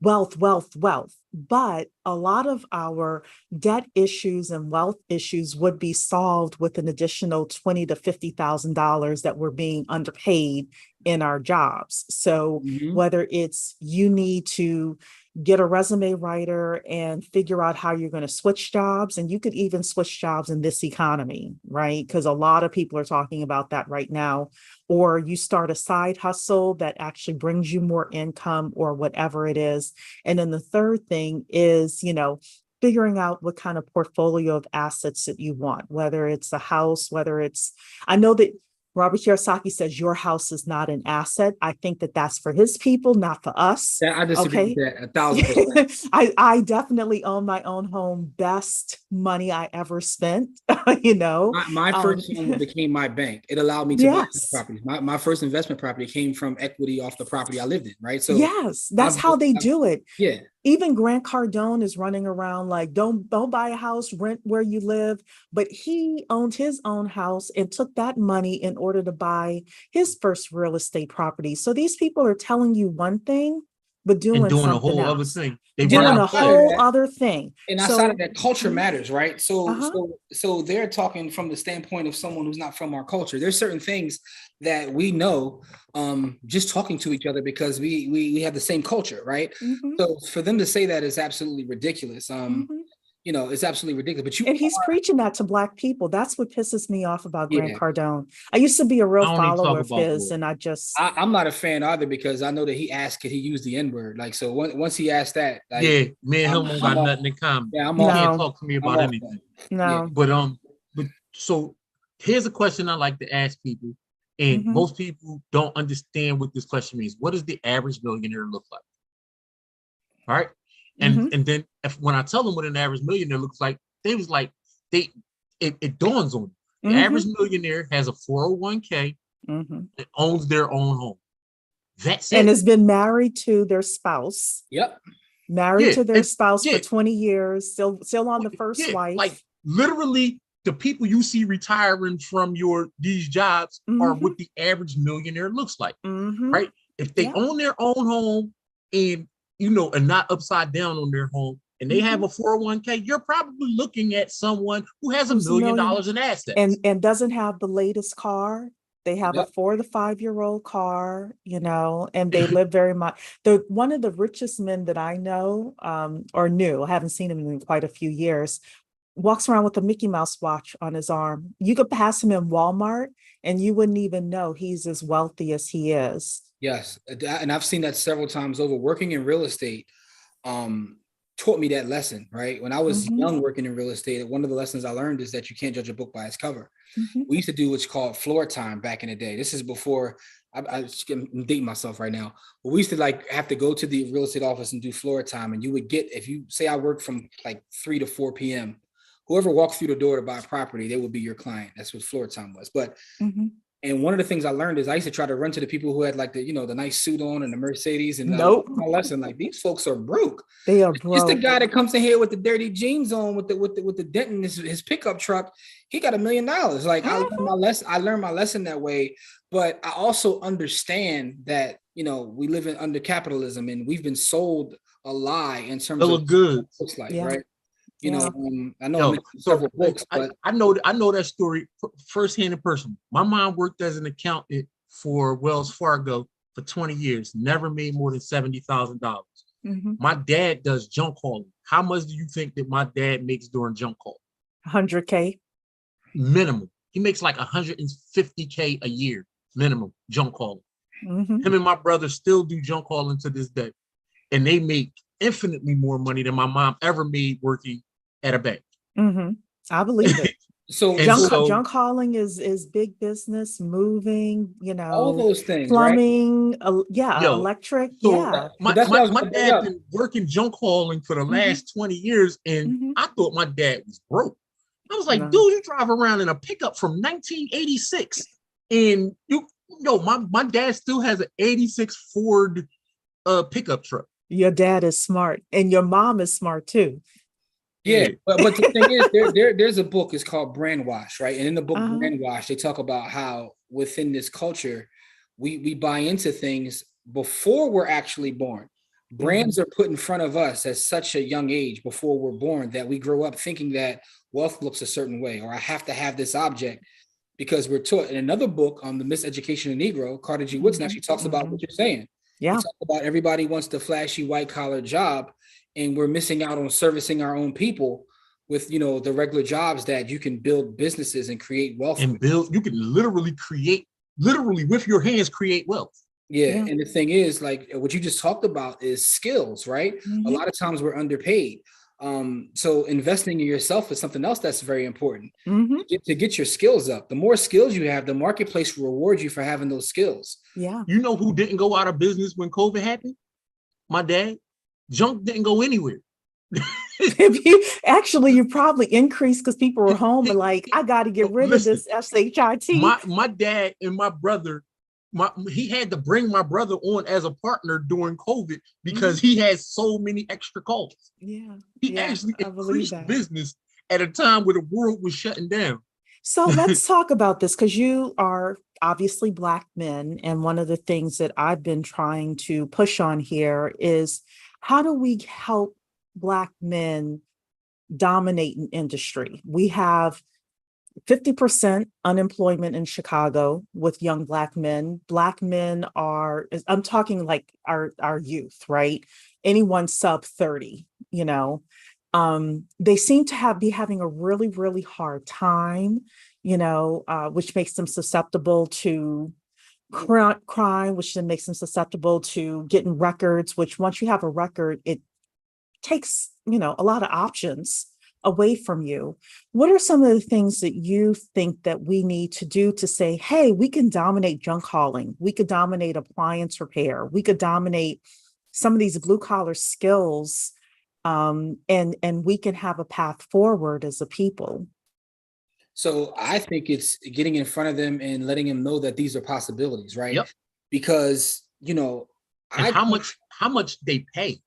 wealth, wealth, wealth, but a lot of our debt issues and wealth issues would be solved with an additional $20,000 to $50,000 that we're being underpaid in our jobs. So whether it's you need to get a resume writer and figure out how you're going to switch jobs, and you could even switch jobs in this economy, right? Because a lot of people are talking about that right now. Or you start a side hustle that actually brings you more income or whatever it is. And then the third thing is, figuring out what kind of portfolio of assets that you want, whether it's a house, I know that Robert Kiyosaki says your house is not an asset. I think that that's for his people, not for us. Yeah, I disagree with that 1,000%. I definitely own my own home. Best money I ever spent, My first home became my bank. It allowed me to buy properties. My first investment property came from equity off the property I lived in, right? So yes, that's how they do it. Yeah. Even Grant Cardone is running around like, don't buy a house, rent where you live. But he owned his own house and took that money in order to buy his first real estate property. So these people are telling you one thing, but doing something a whole else. other thing. Doing a whole other thing. And outside of that, culture matters, right? So they're talking from the standpoint of someone who's not from our culture. There's certain things that we know just talking to each other because we have the same culture, right? So for them to say that is absolutely ridiculous. It's absolutely ridiculous. But he's preaching that to Black people. That's what pisses me off about Grant Cardone. I used to be a real follower of his, and I'm not a fan either because I know that he asked, could he use the N-word? Like, so once he asked that, me and him don't got nothing in common. Yeah, he can't talk to me about anything. No, but so here's a question I like to ask people, and most people don't understand what this question means. What does the average millionaire look like? All right. And then when I tell them what an average millionaire looks like, it dawns on them. The average millionaire has a 401k and owns their own home. That's it. And has been married to their spouse. Yep. Married to their spouse for 20 years, still on the first wife. Like literally the people you see retiring from these jobs are what the average millionaire looks like. Right? If they own their own home and and not upside down on their home, and they have a 401k, you're probably looking at someone who has $1 million in assets. And doesn't have the latest car. They have a 4 to 5 year old car, and they live very much. One of the richest men that I know, or knew, I haven't seen him in quite a few years, walks around with a Mickey Mouse watch on his arm. You could pass him in Walmart and you wouldn't even know he's as wealthy as he is. Yes, and I've seen that several times over. Working in real estate taught me that lesson, right? When I was young working in real estate, one of the lessons I learned is that you can't judge a book by its cover. We used to do what's called floor time back in the day. This is before, I'm dating myself right now, but we used to have to go to the real estate office and do floor time. And you would get, if you say I work from 3 to 4 p.m., whoever walked through the door to buy a property, they would be your client. That's what floor time was. But and one of the things I learned is I used to try to run to the people who had the nice suit on and the Mercedes. And my lesson, these folks are broke. They are broke. It's the guy that comes in here with the dirty jeans on with the dent in his pickup truck. He got $1 million. I learned my lesson that way. But I also understand that, we live under capitalism and we've been sold a lie in terms of good. Looks like, right? I know several books, but I know that story firsthand and personal. My mom worked as an accountant for Wells Fargo for 20 years, never made more than $70,000. My dad does junk hauling. How much do you think that my dad makes during junk haul? $100K minimum. He makes like $150K a year minimum junk hauling. Him and my brother still do junk hauling to this day, and they make infinitely more money than my mom ever made working at a bank. I believe it. So, And so Junk hauling is big business, moving, all those things, right? plumbing, yo, electric. so Yeah. But that's what I was my gonna bring dad up. been working junk hauling for the last 20 years, and I thought my dad was broke. I was like, No. dude, you drive around in a pickup from 1986, and my dad still has an 86 Ford pickup truck. Your dad is smart and your mom is smart too. Yeah, but the thing is, there's a book. It's called Brainwash, right? And in the book Brainwash, they talk about how within this culture, we buy into things before we're actually born. Brands are put in front of us at such a young age before we're born that we grow up thinking that wealth looks a certain way, or I have to have this object because we're taught. In another book on the Miseducation of the Negro, Carter G. Woodson actually talks about what you're saying. Yeah. He talks about everybody wants the flashy white collar job, and we're missing out on servicing our own people with, the regular jobs that you can build businesses and create wealth. And you can literally with your hands, create wealth. Yeah. And the thing is, like what you just talked about is skills, right? A lot of times we're underpaid. So investing in yourself is something else that's very important to get your skills up. The more skills you have, the marketplace will reward you for having those skills. Yeah. You know who didn't go out of business when COVID happened? My dad. Junk didn't go anywhere. You probably increased because people were home and like, I got to get rid of this SHIT. My dad and my brother, he had to bring my brother on as a partner during COVID because he had so many extra calls. Yeah. He actually increased business at a time where the world was shutting down. So let's talk about this, because you are obviously Black men. And one of the things that I've been trying to push on here is, how do we help Black men dominate an industry? We have 50% unemployment in Chicago with young Black men. Black men are, I'm talking like our youth, right? Anyone sub 30, they seem to be having a really, really hard time, which makes them susceptible to crime, which then makes them susceptible to getting records, which once you have a record, it takes, a lot of options away from you. What are some of the things that you think that we need to do to say, hey, we can dominate junk hauling, we could dominate appliance repair, we could dominate some of these blue collar skills, and we can have a path forward as a people? So I think it's getting in front of them and letting them know that these are possibilities, right? Yep. Because, how much they pay.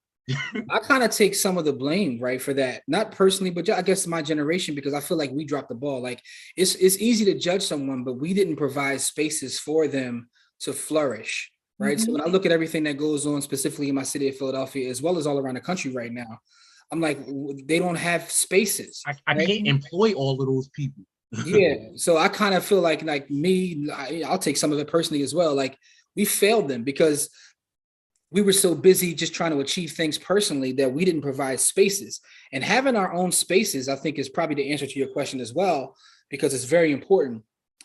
I kind of take some of the blame, right, for that. Not personally, but I guess my generation, because I feel like we dropped the ball. Like it's easy to judge someone, but we didn't provide spaces for them to flourish, right? So when I look at everything that goes on specifically in my city of Philadelphia, as well as all around the country right now, I'm like, they don't have spaces. I can't employ all of those people. Yeah. So I kind of feel like me, I'll take some of it personally as well. Like we failed them because we were so busy just trying to achieve things personally that we didn't provide spaces. And having our own spaces, I think, is probably the answer to your question as well, because it's very important.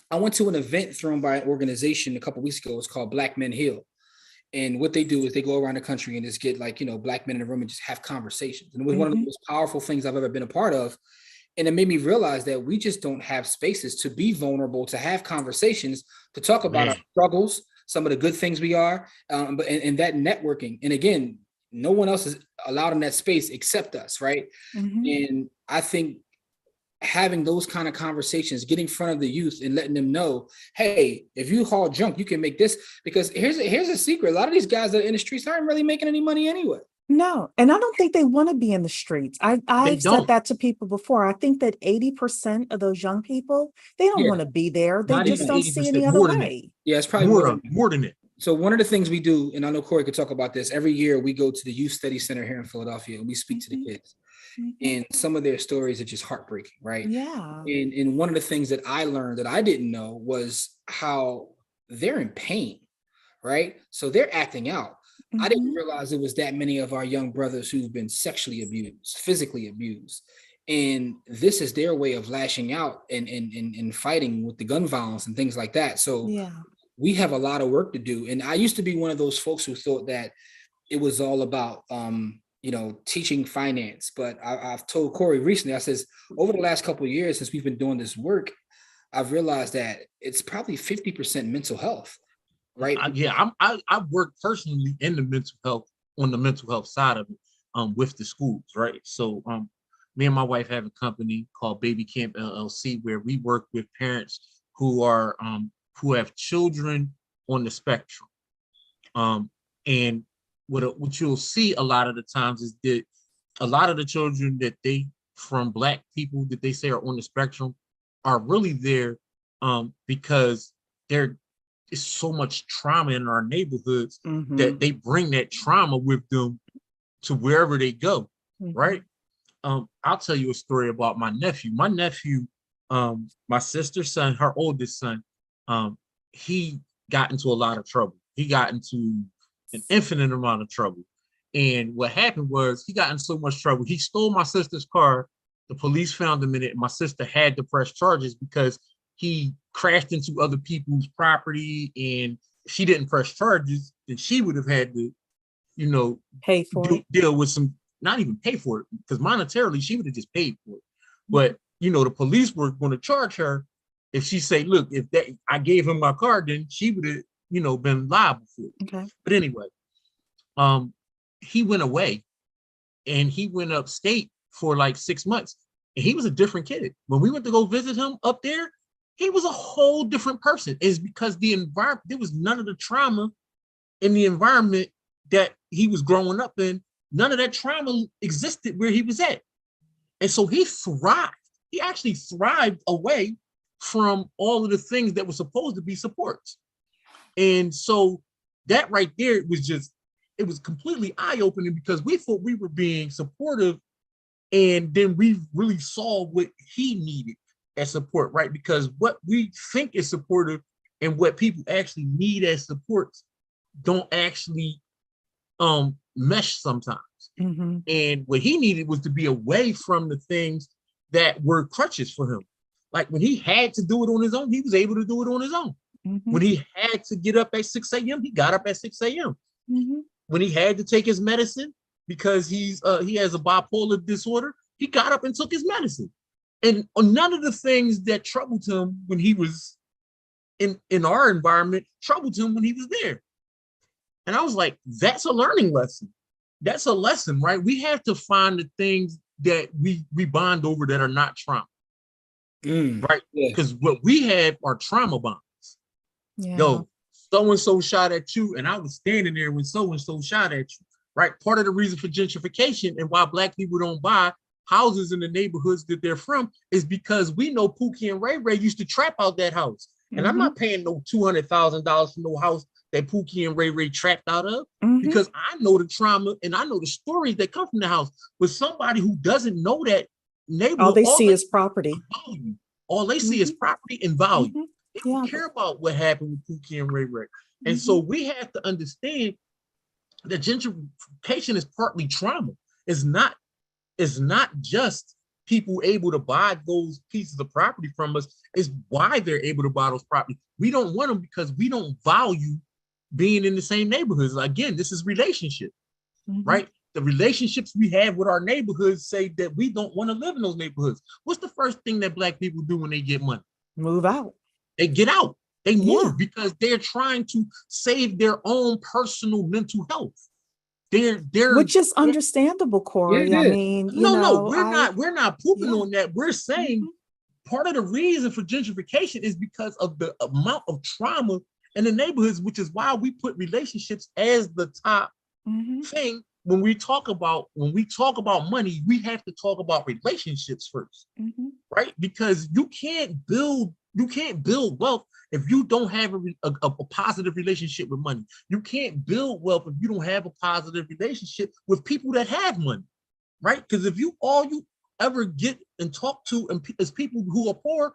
I went to an event thrown by an organization a couple of weeks ago. It's called Black Men Heal. And what they do is they go around the country and just get Black men in a room and just have conversations. And it was one of the most powerful things I've ever been a part of. And it made me realize that we just don't have spaces to be vulnerable, to have conversations, to talk about our struggles, some of the good things we are, but that networking. And again, no one else is allowed in that space except us, right? And I think having those kind of conversations, getting in front of the youth and letting them know, hey, if you haul junk, you can make this. Because here's a secret. A lot of these guys that are in the streets aren't really making any money anyway. No, and I don't think they want to be in the streets. I've said that to people before. I think that 80% of those young people, they don't want to be there. They just don't see any other way. Yeah, it's probably more than it. So one of the things we do, and I know Corey could talk about this, every year we go to the Youth Study Center here in Philadelphia and we speak to the kids. And some of their stories are just heartbreaking, right? Yeah. And one of the things that I learned that I didn't know was how they're in pain, right? So they're acting out. I didn't realize it was that many of our young brothers who've been sexually abused, physically abused. And this is their way of lashing out and fighting with the gun violence and things like that. So we have a lot of work to do. And I used to be one of those folks who thought that it was all about teaching finance. But I've told Corey recently, I says, over the last couple of years since we've been doing this work, I've realized that it's probably 50% mental health, right? I work personally in the mental health, on the mental health side of it, with the schools, right? So me and my wife have a company called Baby Camp LLC, where we work with parents who have children on the spectrum. And what you'll see a lot of the times is that a lot of the children from Black people that they say are on the spectrum are really there because there is so much trauma in our neighborhoods that they bring that trauma with them to wherever they go, right? I'll tell you a story about my nephew. My nephew, my sister's son, her oldest son, he got into a lot of trouble. He got into an infinite amount of trouble. And what happened was he got in so much trouble. He stole my sister's car. The police found him in it. And my sister had to press charges because he crashed into other people's property, and she didn't press charges, then she would have had to, pay for it. Deal with some, not even pay for it, because monetarily she would have just paid for it. But the police were going to charge her if she say, look, if I gave him my car, then she would have, been liable for it. Okay. But anyway, he went away and he went upstate for like 6 months, and he was a different kid. When we went to go visit him up there, he was a whole different person. It's because the environment, there was none of the trauma in the environment that he was growing up in. None of that trauma existed where he was at. And so he thrived. He actually thrived away from all of the things that were supposed to be supports. And so that right there it was completely eye-opening, because we thought we were being supportive, and then we really saw what he needed as support, right? Because what we think is supportive and what people actually need as supports don't actually mesh sometimes. And what he needed was to be away from the things that were crutches for him. Like when he had to do it on his own, he was able to do it on his own. When he had to get up at 6 a.m., he got up at 6 a.m. When he had to take his medicine because he has a bipolar disorder, he got up and took his medicine. And none of the things that troubled him when he was in our environment troubled him when he was there. And I was like, that's a learning lesson. That's a lesson, right? We have to find the things that we bond over that are not trauma, right? Because what we have are trauma bonds. Yo, so-and-so shot at you, and I was standing there when so-and-so shot at you, right? Part of the reason for gentrification and why Black people don't buy houses in the neighborhoods that they're from is because we know Pookie and Ray Ray used to trap out that house. And I'm not paying no $200,000 for no house that Pookie and Ray Ray trapped out of, because I know the trauma and I know the stories that come from the house. But somebody who doesn't know that neighborhood, all they see is property. All they see is property and value. They don't care about what happened with Pookie and Ray Ray. And so we have to understand that gentrification is partly trauma. It's not just people able to buy those pieces of property from us. It's why they're able to buy those properties. We don't want them because we don't value being in the same neighborhoods. Again, this is relationship, right? The relationships we have with our neighborhoods say that we don't want to live in those neighborhoods. What's the first thing that Black people do when they get money? Move out. They get out. They move because they're trying to save their own personal mental health. Which is understandable, Corey. I mean, we're not pooping on that. We're saying part of the reason for gentrification is because of the amount of trauma in the neighborhoods, which is why we put relationships as the top thing. When we talk about money, we have to talk about relationships first, right? Because you can't build wealth if you don't have a positive relationship with money. You can't build wealth if you don't have a positive relationship with people that have money, right? Because if all you ever get and talk to is people who are poor,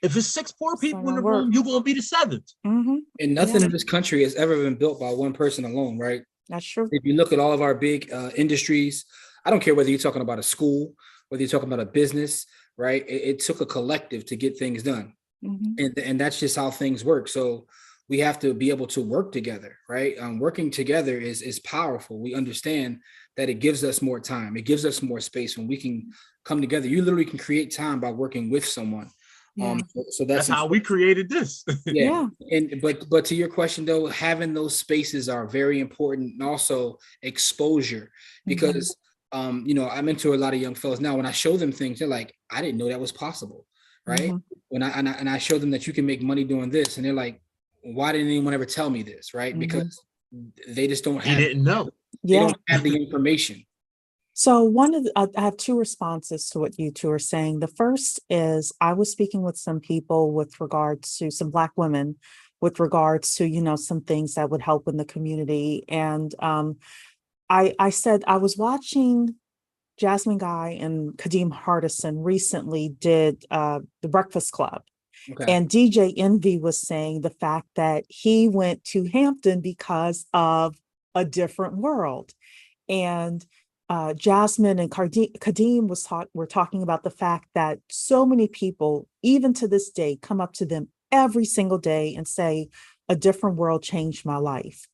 if it's 6 poor people in the room, you're going to be the 7th. And nothing in this country has ever been built by one person alone, right? That's true. If you look at all of our big industries, I don't care whether you're talking about a school, whether you're talking about a business, right? It took a collective to get things done. And that's just how things work. So we have to be able to work together, right? Working together is powerful. We understand that it gives us more time. It gives us more space when we can come together. You literally can create time by working with someone. So that's how we created this. Yeah. And but to your question though, having those spaces are very important, and also exposure, because you know, I mentor a lot of young fellas now. When I show them things, they're like, I didn't know that was possible, right? When I show them that you can make money doing this, and they're like, why didn't anyone ever tell me this, right? Because they just don't have. He didn't know. They don't have the information. So I have two responses to what you two are saying. The first is I was speaking with some people with regards to some Black women, with regards to, you know, some things that would help in the community. And I said I was watching Jasmine Guy and Kadeem Hardison recently did the Breakfast Club. Okay. And DJ Envy was saying the fact that he went to Hampton because of a different world. And Jasmine and Kadeem were talking about the fact that so many people, even to this day, come up to them every single day and say, a different world changed my life.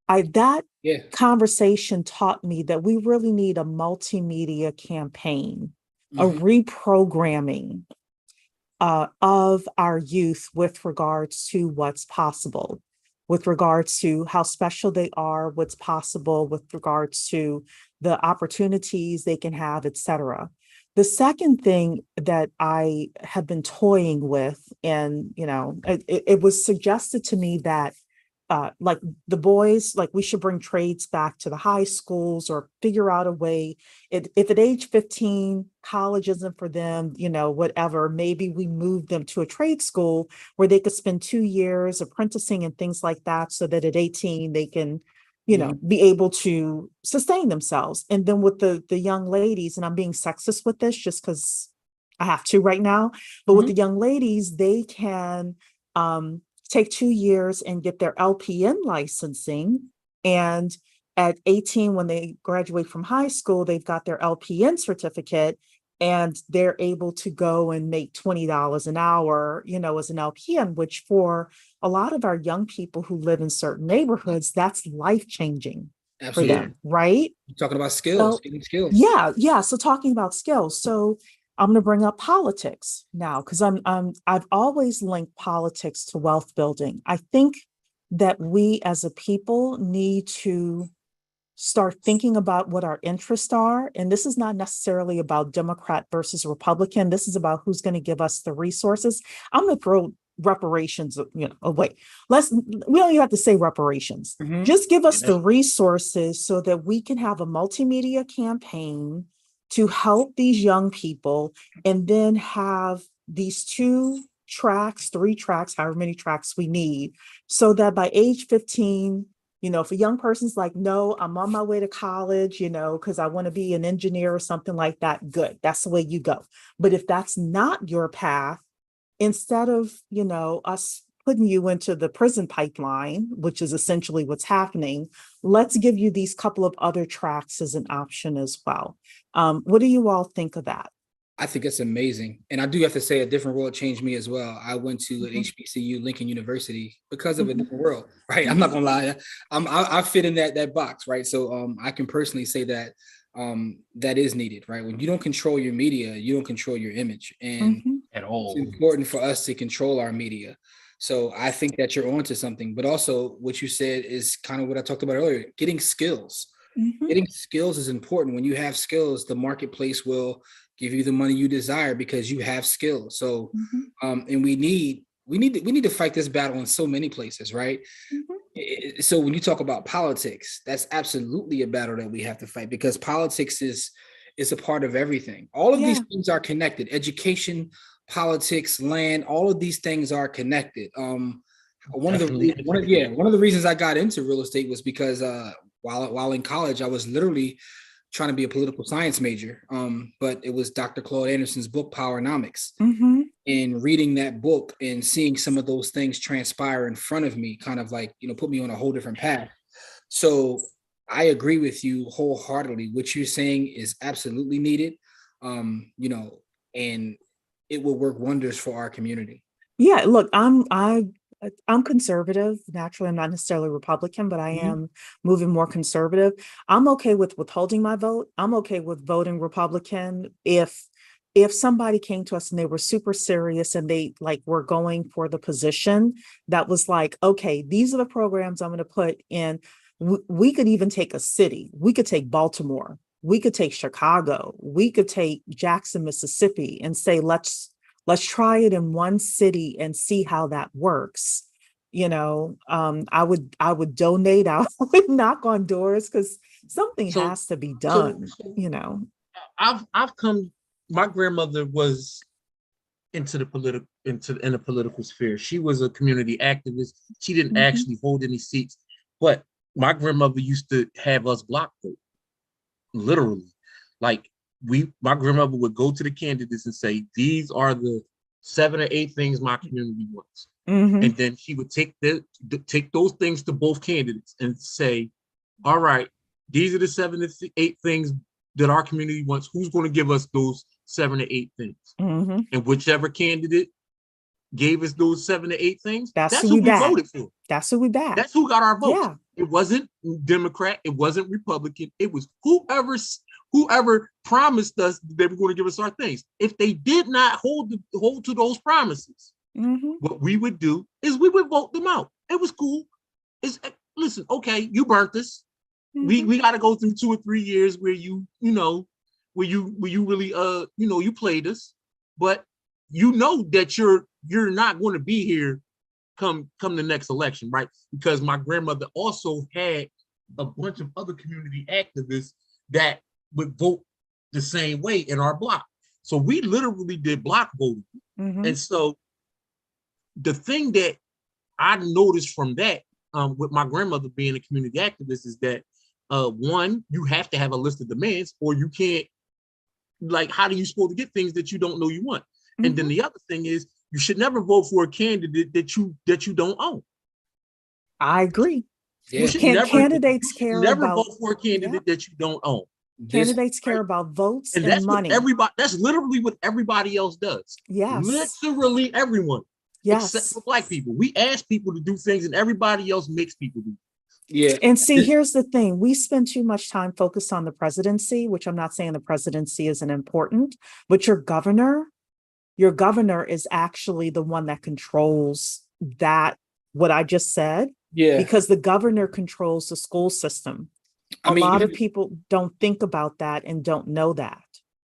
That conversation taught me that we really need a multimedia campaign, a reprogramming of our youth with regards to what's possible, with regards to how special they are, what's possible, with regards to the opportunities they can have, et cetera. The second thing that I have been toying with, and, you know, it was suggested to me that like the boys, like we should bring trades back to the high schools or figure out a way. If at age 15, college isn't for them, you know, whatever, maybe we move them to a trade school where they could spend 2 years apprenticing and things like that, so that at 18, they can, you know, be able to sustain themselves. And then with the young ladies, and I'm being sexist with this just because I have to right now, but with the young ladies, they can take 2 years and get their LPN licensing. And at 18, when they graduate from high school, they've got their LPN certificate and they're able to go and make $20 an hour, you know, as an LPN, which for a lot of our young people who live in certain neighborhoods, that's life-changing for them, right? You're talking about skills, getting skills. Yeah. So talking about skills. So I'm going to bring up politics now, because I've always linked politics to wealth building. I think that we as a people need to start thinking about what our interests are. And this is not necessarily about Democrat versus Republican. This is about who's going to give us the resources. I'm going to throw reparations, you know, away. We don't even have to say reparations. Just give us the resources so that we can have a multimedia campaign to help these young people, and then have these 2 tracks, 3 tracks, however many tracks we need, so that by age 15, you know, if a young person's like, no, I'm on my way to college, you know, because I want to be an engineer or something like that, good, that's the way you go. But if that's not your path, instead of, you know, us putting you into the prison pipeline, which is essentially what's happening, let's give you these couple of other tracks as an option as well. What do you all think of that? I think it's amazing. And I do have to say, a different world changed me as well. I went to an HBCU, Lincoln University, because of a different world, right? I'm not gonna lie. I fit in that box, right? So I can personally say that that is needed, right? When you don't control your media, you don't control your image. And at all. It's important for us to control our media. So I think that you're onto something, but also what you said is kind of what I talked about earlier, getting skills. Getting skills is important. When you have skills, the marketplace will give you the money you desire because you have skills. So, and we need to fight this battle in so many places, right? So when you talk about politics, that's absolutely a battle that we have to fight, because politics is a part of everything. All of these things are connected. Education, politics, land, all of these things are connected. One of the reasons I got into real estate was because while in college, I was literally trying to be a political science major. But it was Dr. Claude Anderson's book, Powernomics. And reading that book and seeing some of those things transpire in front of me kind of like, you know, put me on a whole different path. So I agree with you wholeheartedly. What you're saying is absolutely needed, you know, and it will work wonders for our community. Yeah, look, I I'm conservative. Naturally, I'm not necessarily Republican, but I Mhm. am moving more conservative. I'm okay with withholding my vote. I'm okay with voting Republican if somebody came to us and they were super serious and they like were going for the position that was like, okay, these are the programs I'm going to put in. We could even take a city. We could take Baltimore. We could take Chicago. We could take Jackson, Mississippi, and say, let's try it in one city and see how that works. I would donate, I would knock on doors because something So, has to be so, done, so you know. I've come. My grandmother was into in the political sphere. She was a community activist. She didn't Mhm. actually hold any seats, but my grandmother used to have us block vote, literally. Like my grandmother would go to the candidates and say, "These are the 7 or 8 things my community wants," and Mhm. then she would take those things to both candidates and say, "All right, these are the 7 to 8 things that our community wants. Who's going to give us those 7 to 8 things?" Mhm. And whichever candidate gave us those 7 to 8 things, That's that's who who we we back. voted for. That's who we back. That's who got our votes. Yeah. It wasn't Democrat. It wasn't Republican. It was whoever promised us that they were going to give us our things. If they did not hold to those promises, Mhm. what we would do is we would vote them out. It was cool. It's listen, okay, you burnt us. Mhm. We got to go through 2 or 3 years where you really you played us, but you know that you're not going to be here come the next election, right? Because my grandmother also had a bunch of other community activists that would vote the same way in our block. So we literally did block voting. And Mhm. so the thing that I noticed from that, with my grandmother being a community activist, is that one, you have to have a list of demands, or you can't. Like, how do you supposed to get things that you don't know you want? And then Mhm. the other thing is, you should never vote for a candidate that you don't own. I agree. You Yeah. should Can never candidates care about, vote for a yeah, candidate that you don't own, This candidates care right? about votes And and that's what money. everybody. That's literally what everybody else does. Yes. Literally everyone, except Yes. for Black people. We ask people to do things, and everybody else makes people do. yeah. And see, This, here's the thing. We spend too much time focused on the presidency, which I'm not saying the presidency isn't important, but your governor is actually the one that controls that, what I just said, yeah. because the governor controls the school system. I A mean, lot of even people don't think about that and don't know that.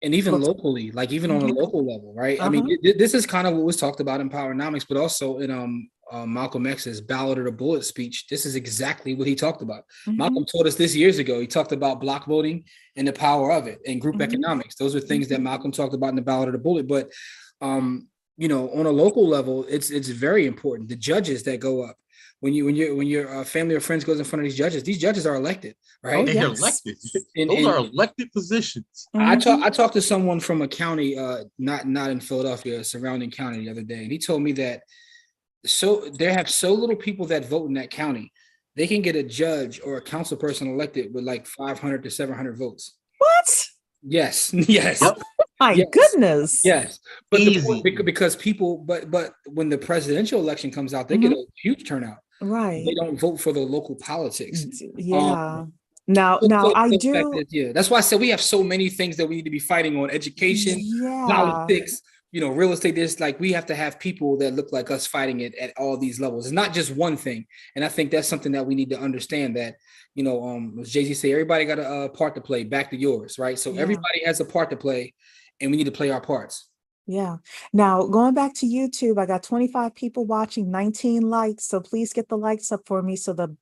and even But locally, like even on a mhm, local level, right? I mean, uh-huh. this is kind of what was talked about in Powernomics, but also in Malcolm X's Ballot of the Bullet speech. This is exactly what he talked about. Malcolm Mhm, told us this years ago. He talked about block voting and the power of it, and group mhm, economics. Those are things that mhm, Malcolm talked about in the Ballot of the Bullet. But on a local level, it's very important. The judges that go up when your family or friends goes in front of these judges are elected, oh right? They're yes. elected. And Those and are elected positions. Mhm, I talked to someone from a county, not in Philadelphia, a surrounding county the other day, and he told me that there have so little people that vote in that county, they can get a judge or a council person elected with like 500 to 700 votes. what? Yes, yes, Yep, My yes, goodness. yes. But the point, easy. because people, but when the presidential election comes out, they get Mhm, a huge turnout. They right. don't vote for the local politics. Um, Yeah. Now, so, now so I the fact do. is, yeah, that's why I said we have so many things that we need to be fighting on: education, Yeah. politics, real estate. There's like we have to have people that look like us fighting it at all these levels. It's not just one thing, and I think that's something that we need to understand. That as Jay Z say, everybody got a part to play. Back to yours, right? So Yeah. everybody has a part to play, and we need to play our parts. Yeah. Now, going back to YouTube, I got 25 people watching, 19 likes. So please get the likes up for me so the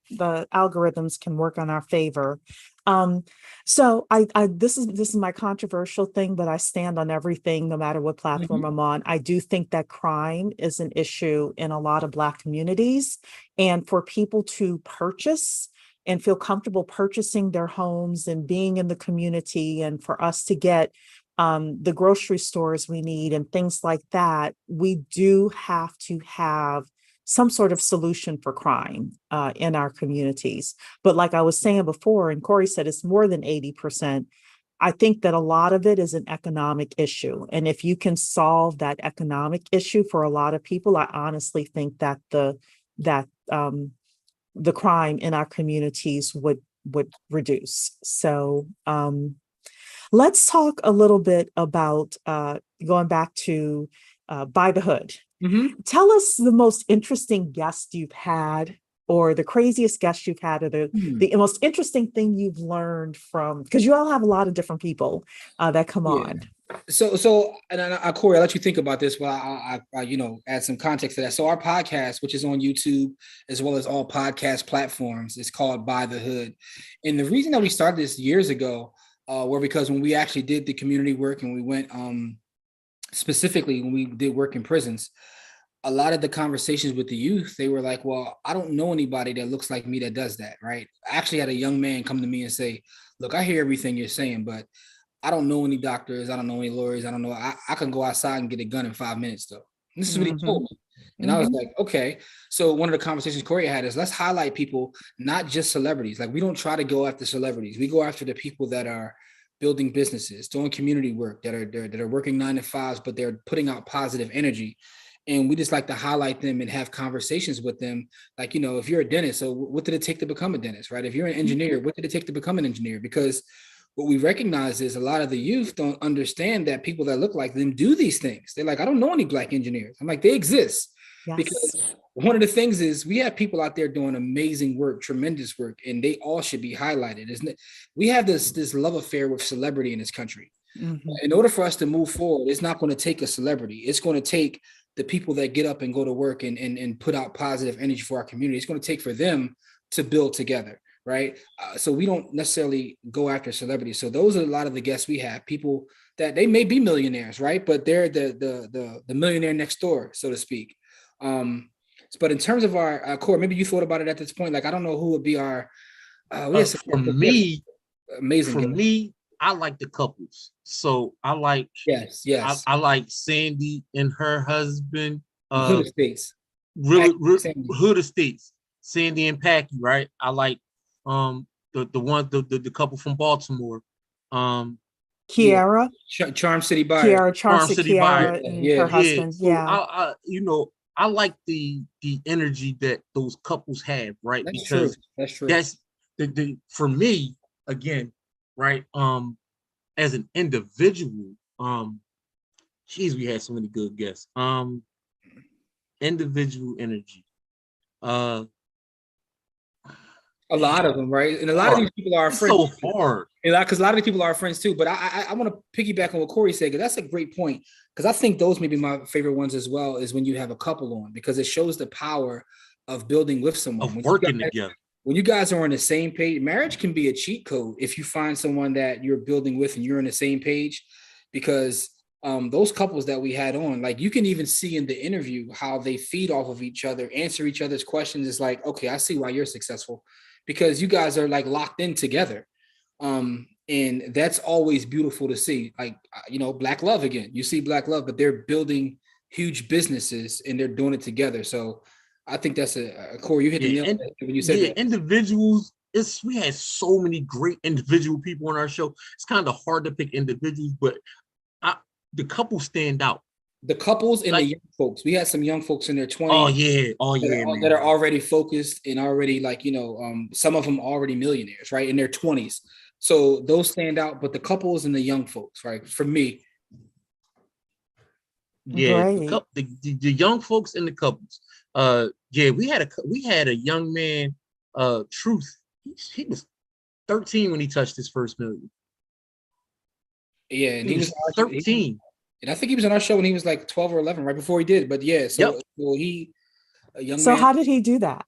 algorithms can work on our favor. Um, so I this is my controversial thing, but I stand on everything no matter what platform Mhm. I'm on. I do think that crime is an issue in a lot of Black communities, and for people to purchase and feel comfortable purchasing their homes and being in the community, and for us to get the grocery stores we need and things like that, we do have to have some sort of solution for crime in our communities. But like I was saying before, and Corey said it's more than 80%. I think that a lot of it is an economic issue. And if you can solve that economic issue for a lot of people, I honestly think that the crime in our communities would reduce. So let's talk a little bit about going back to By the Hood. Mm-hmm. Tell us the most interesting guest you've had, or the craziest guest you've had, or the most interesting thing you've learned from, because you all have a lot of different people that come on. So, and Corey, I'll let you think about this while I add some context to that. So our podcast, which is on YouTube, as well as all podcast platforms, is called By the Hood. And the reason that we started this years ago were because when we actually did the community work and we went, specifically when we did work in prisons, a lot of the conversations with the youth, they were like, well, I don't know anybody that looks like me that does that, right? I actually had a young man come to me and say, look, I hear everything you're saying, but I don't know any doctors. I don't know any lawyers. I don't know. I can go outside and get a gun in 5 minutes, though. And this is what he told me. And I was like, okay. So one of the conversations Corey had is, let's highlight people, not just celebrities. Like, we don't try to go after celebrities. We go after the people that are building businesses, doing community work, that are working 9 to 5s, but they're putting out positive energy. And we just like to highlight them and have conversations with them. Like, if you're a dentist, so what did it take to become a dentist, right? If you're an engineer, what did it take to become an engineer? Because what we recognize is a lot of the youth don't understand that people that look like them do these things. They're like, I don't know any Black engineers. I'm like, they exist. Yes. Because one of the things is we have people out there doing amazing work, tremendous work, and they all should be highlighted, isn't it? We have this love affair with celebrity in this country. In order for us to move forward, it's not going to take a celebrity. It's going to take the people that get up and go to work and put out positive energy for our community. It's going to take for them to build together, right? So we don't necessarily go after celebrities. So those are a lot of the guests we have, people that they may be millionaires, right? But they're the millionaire next door, so to speak. But in terms of our core, maybe you thought about it at this point. Like, I don't know who would be our for me, amazing. For me, I like the couples. So I like I like Sandy and her husband. Hood Estates. Hood Estates. Sandy and Packy, right? I like the couple from Baltimore. Kiara. Charm City Buyer. Charm City Buyer and her husband. So I like the energy that those couples have, right? That's true. That's the for me, again, right? As an individual, we had so many good guests. Individual energy. A lot of them, right? And a lot of these people are our friends. So hard. Because a lot of these people are our friends too. But I want to piggyback on what Corey said, because that's a great point. Because I think those may be my favorite ones as well, is when you have a couple on, because it shows the power of building with someone. Of working together. When you guys are on the same page, marriage can be a cheat code if you find someone that you're building with and you're on the same page, because those couples that we had on, like, you can even see in the interview how they feed off of each other, answer each other's questions. It's like, okay, I see why you're successful, because you guys are like locked in together. And that's always beautiful to see. Like, Black love again, you see Black love, but they're building huge businesses and they're doing it together. So I think that's a Corey, you hit the nail when you said that. Individuals. We had so many great individual people on our show. It's kind of hard to pick individuals, but the couples stand out. The couples and the young folks. We had some young folks in their 20s. That are already focused and already, like, some of them already millionaires, right, in their 20s. So those stand out, but the couples and the young folks, right, for me. Yeah, the young folks and the couples. We had a young man, Truth. He was 13 when he touched his first million. Yeah, and he was 13. And I think he was on our show when he was like 12 or 11, right before he did. But yeah, so he, a young man. So how did he do that?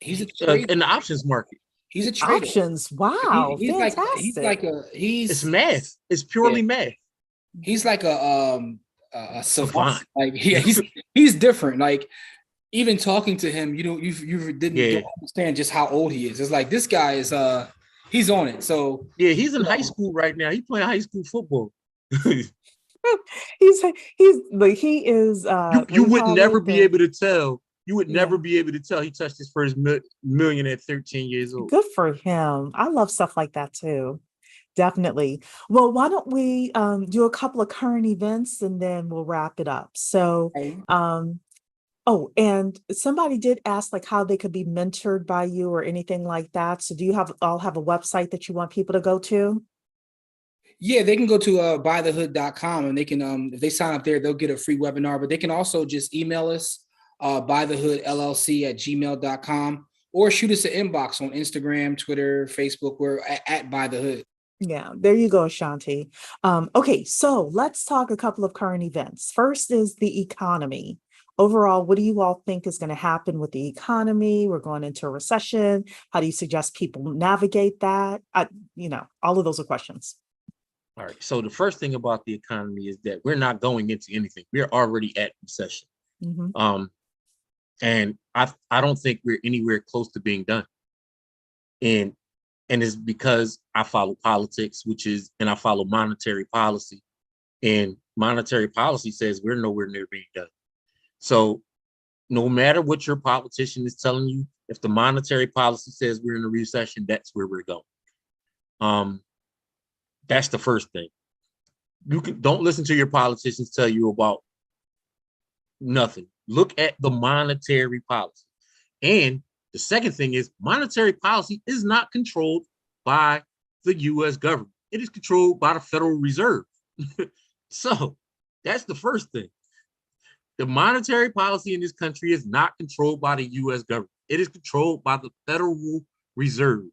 He's a trader in the options market. He's a trader. Options, wow, he's fantastic. It's math. It's purely math. He's like a savant. Like, he's different. Like, even talking to him, you don't understand just how old he is. It's like, this guy is he's on it. So he's in high school right now. He's playing high school football. He's like, he is. You would never be able to tell. You would never be able to tell he touched his first million at 13 years old. Good for him. I love stuff like that too. Definitely. Well, why don't we do a couple of current events and then we'll wrap it up. So, Okay. oh, and somebody did ask like how they could be mentored by you or anything like that. So do you all have a website that you want people to go to? Yeah, they can go to buythehood.com and they can if they sign up there, they'll get a free webinar, but they can also just email us buythehoodllc@gmail.com or shoot us an inbox on Instagram, Twitter, Facebook. We're at Buy the Hood. Yeah, there you go, Shanti. Okay, so let's talk a couple of current events. First is the economy. Overall, what do you all think is going to happen with the economy? We're going into a recession. How do you suggest people navigate that? All of those are questions. All right. So the first thing about the economy is that we're not going into anything. We're already at recession. Mhm. And I don't think we're anywhere close to being done. And it's because I follow politics, and I follow monetary policy. And monetary policy says we're nowhere near being done. So no matter what your politician is telling you, if the monetary policy says we're in a recession, that's where we're going. That's the first thing. Don't listen to your politicians tell you about nothing. Look at the monetary policy. And the second thing is monetary policy is not controlled by the US government. It is controlled by the Federal Reserve. So that's the first thing. The monetary policy in this country is not controlled by the US government. It is controlled by the Federal Reserve.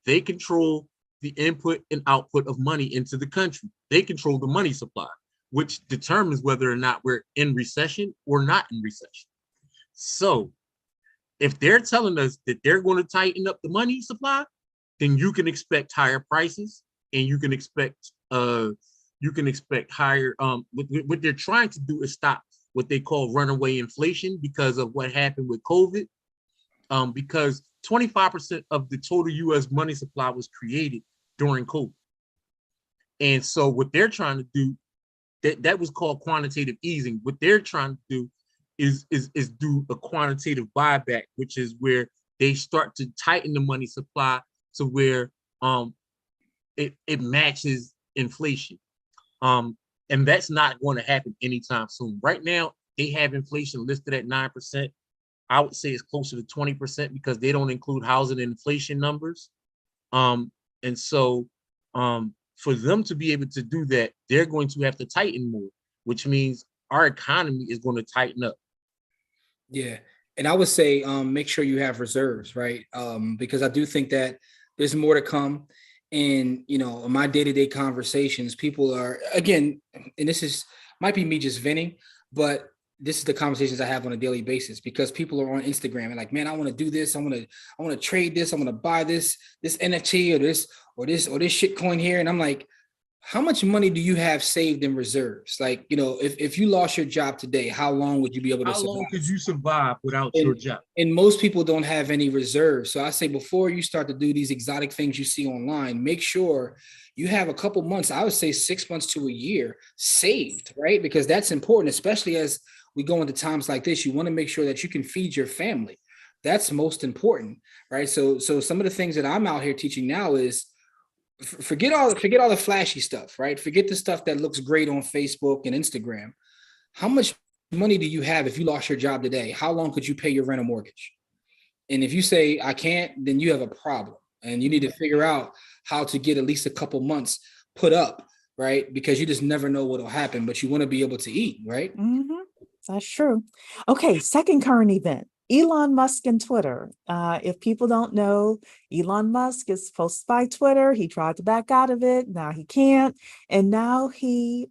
They control the input and output of money into the country. They control the money supply, which determines whether or not we're in recession or not in recession. So if they're telling us that they're going to tighten up the money supply, then you can expect higher prices and you can expect higher what they're trying to do is stop what they call runaway inflation because of what happened with COVID. Because 25% of the total US money supply was created during COVID. And so what they're trying to do, that was called quantitative easing. What they're trying to do is do a quantitative buyback, which is where they start to tighten the money supply to where it matches inflation. And that's not going to happen anytime soon. Right now, they have inflation listed at 9%. I would say it's closer to 20% because they don't include housing and inflation numbers. And so for them to be able to do that, they're going to have to tighten more, which means our economy is going to tighten up. Yeah. And I would say make sure you have reserves, right? Because I do think that there's more to come. And, in my day-to-day conversations, people are, again, and might be me just venting, but this is the conversations I have on a daily basis because people are on Instagram and like, man, I want to do this. I want to trade this. I want to buy this NFT or this shit coin here. And I'm like, how much money do you have saved in reserves? Like, if you lost your job today, how long would you be able to survive? How long could you survive without your job? And most people don't have any reserves. So I say before you start to do these exotic things you see online, make sure you have a couple months, I would say 6 months to a year saved, right? Because that's important, especially as we go into times like this. You want to make sure that you can feed your family. That's most important, right? So some of the things that I'm out here teaching now is forget all the flashy stuff, right? Forget the stuff that looks great on Facebook and Instagram. How much money do you have if you lost your job today? How long could you pay your rent or mortgage? And if you say I can't, then you have a problem and you need to figure out how to get at least a couple months put up, right? Because you just never know what'll happen, but you want to be able to eat, right? Mm-hmm. That's true. Okay, second current event. Elon Musk and Twitter. If people don't know, Elon Musk is supposed to buy Twitter. He tried to back out of it. Now he can't. And now he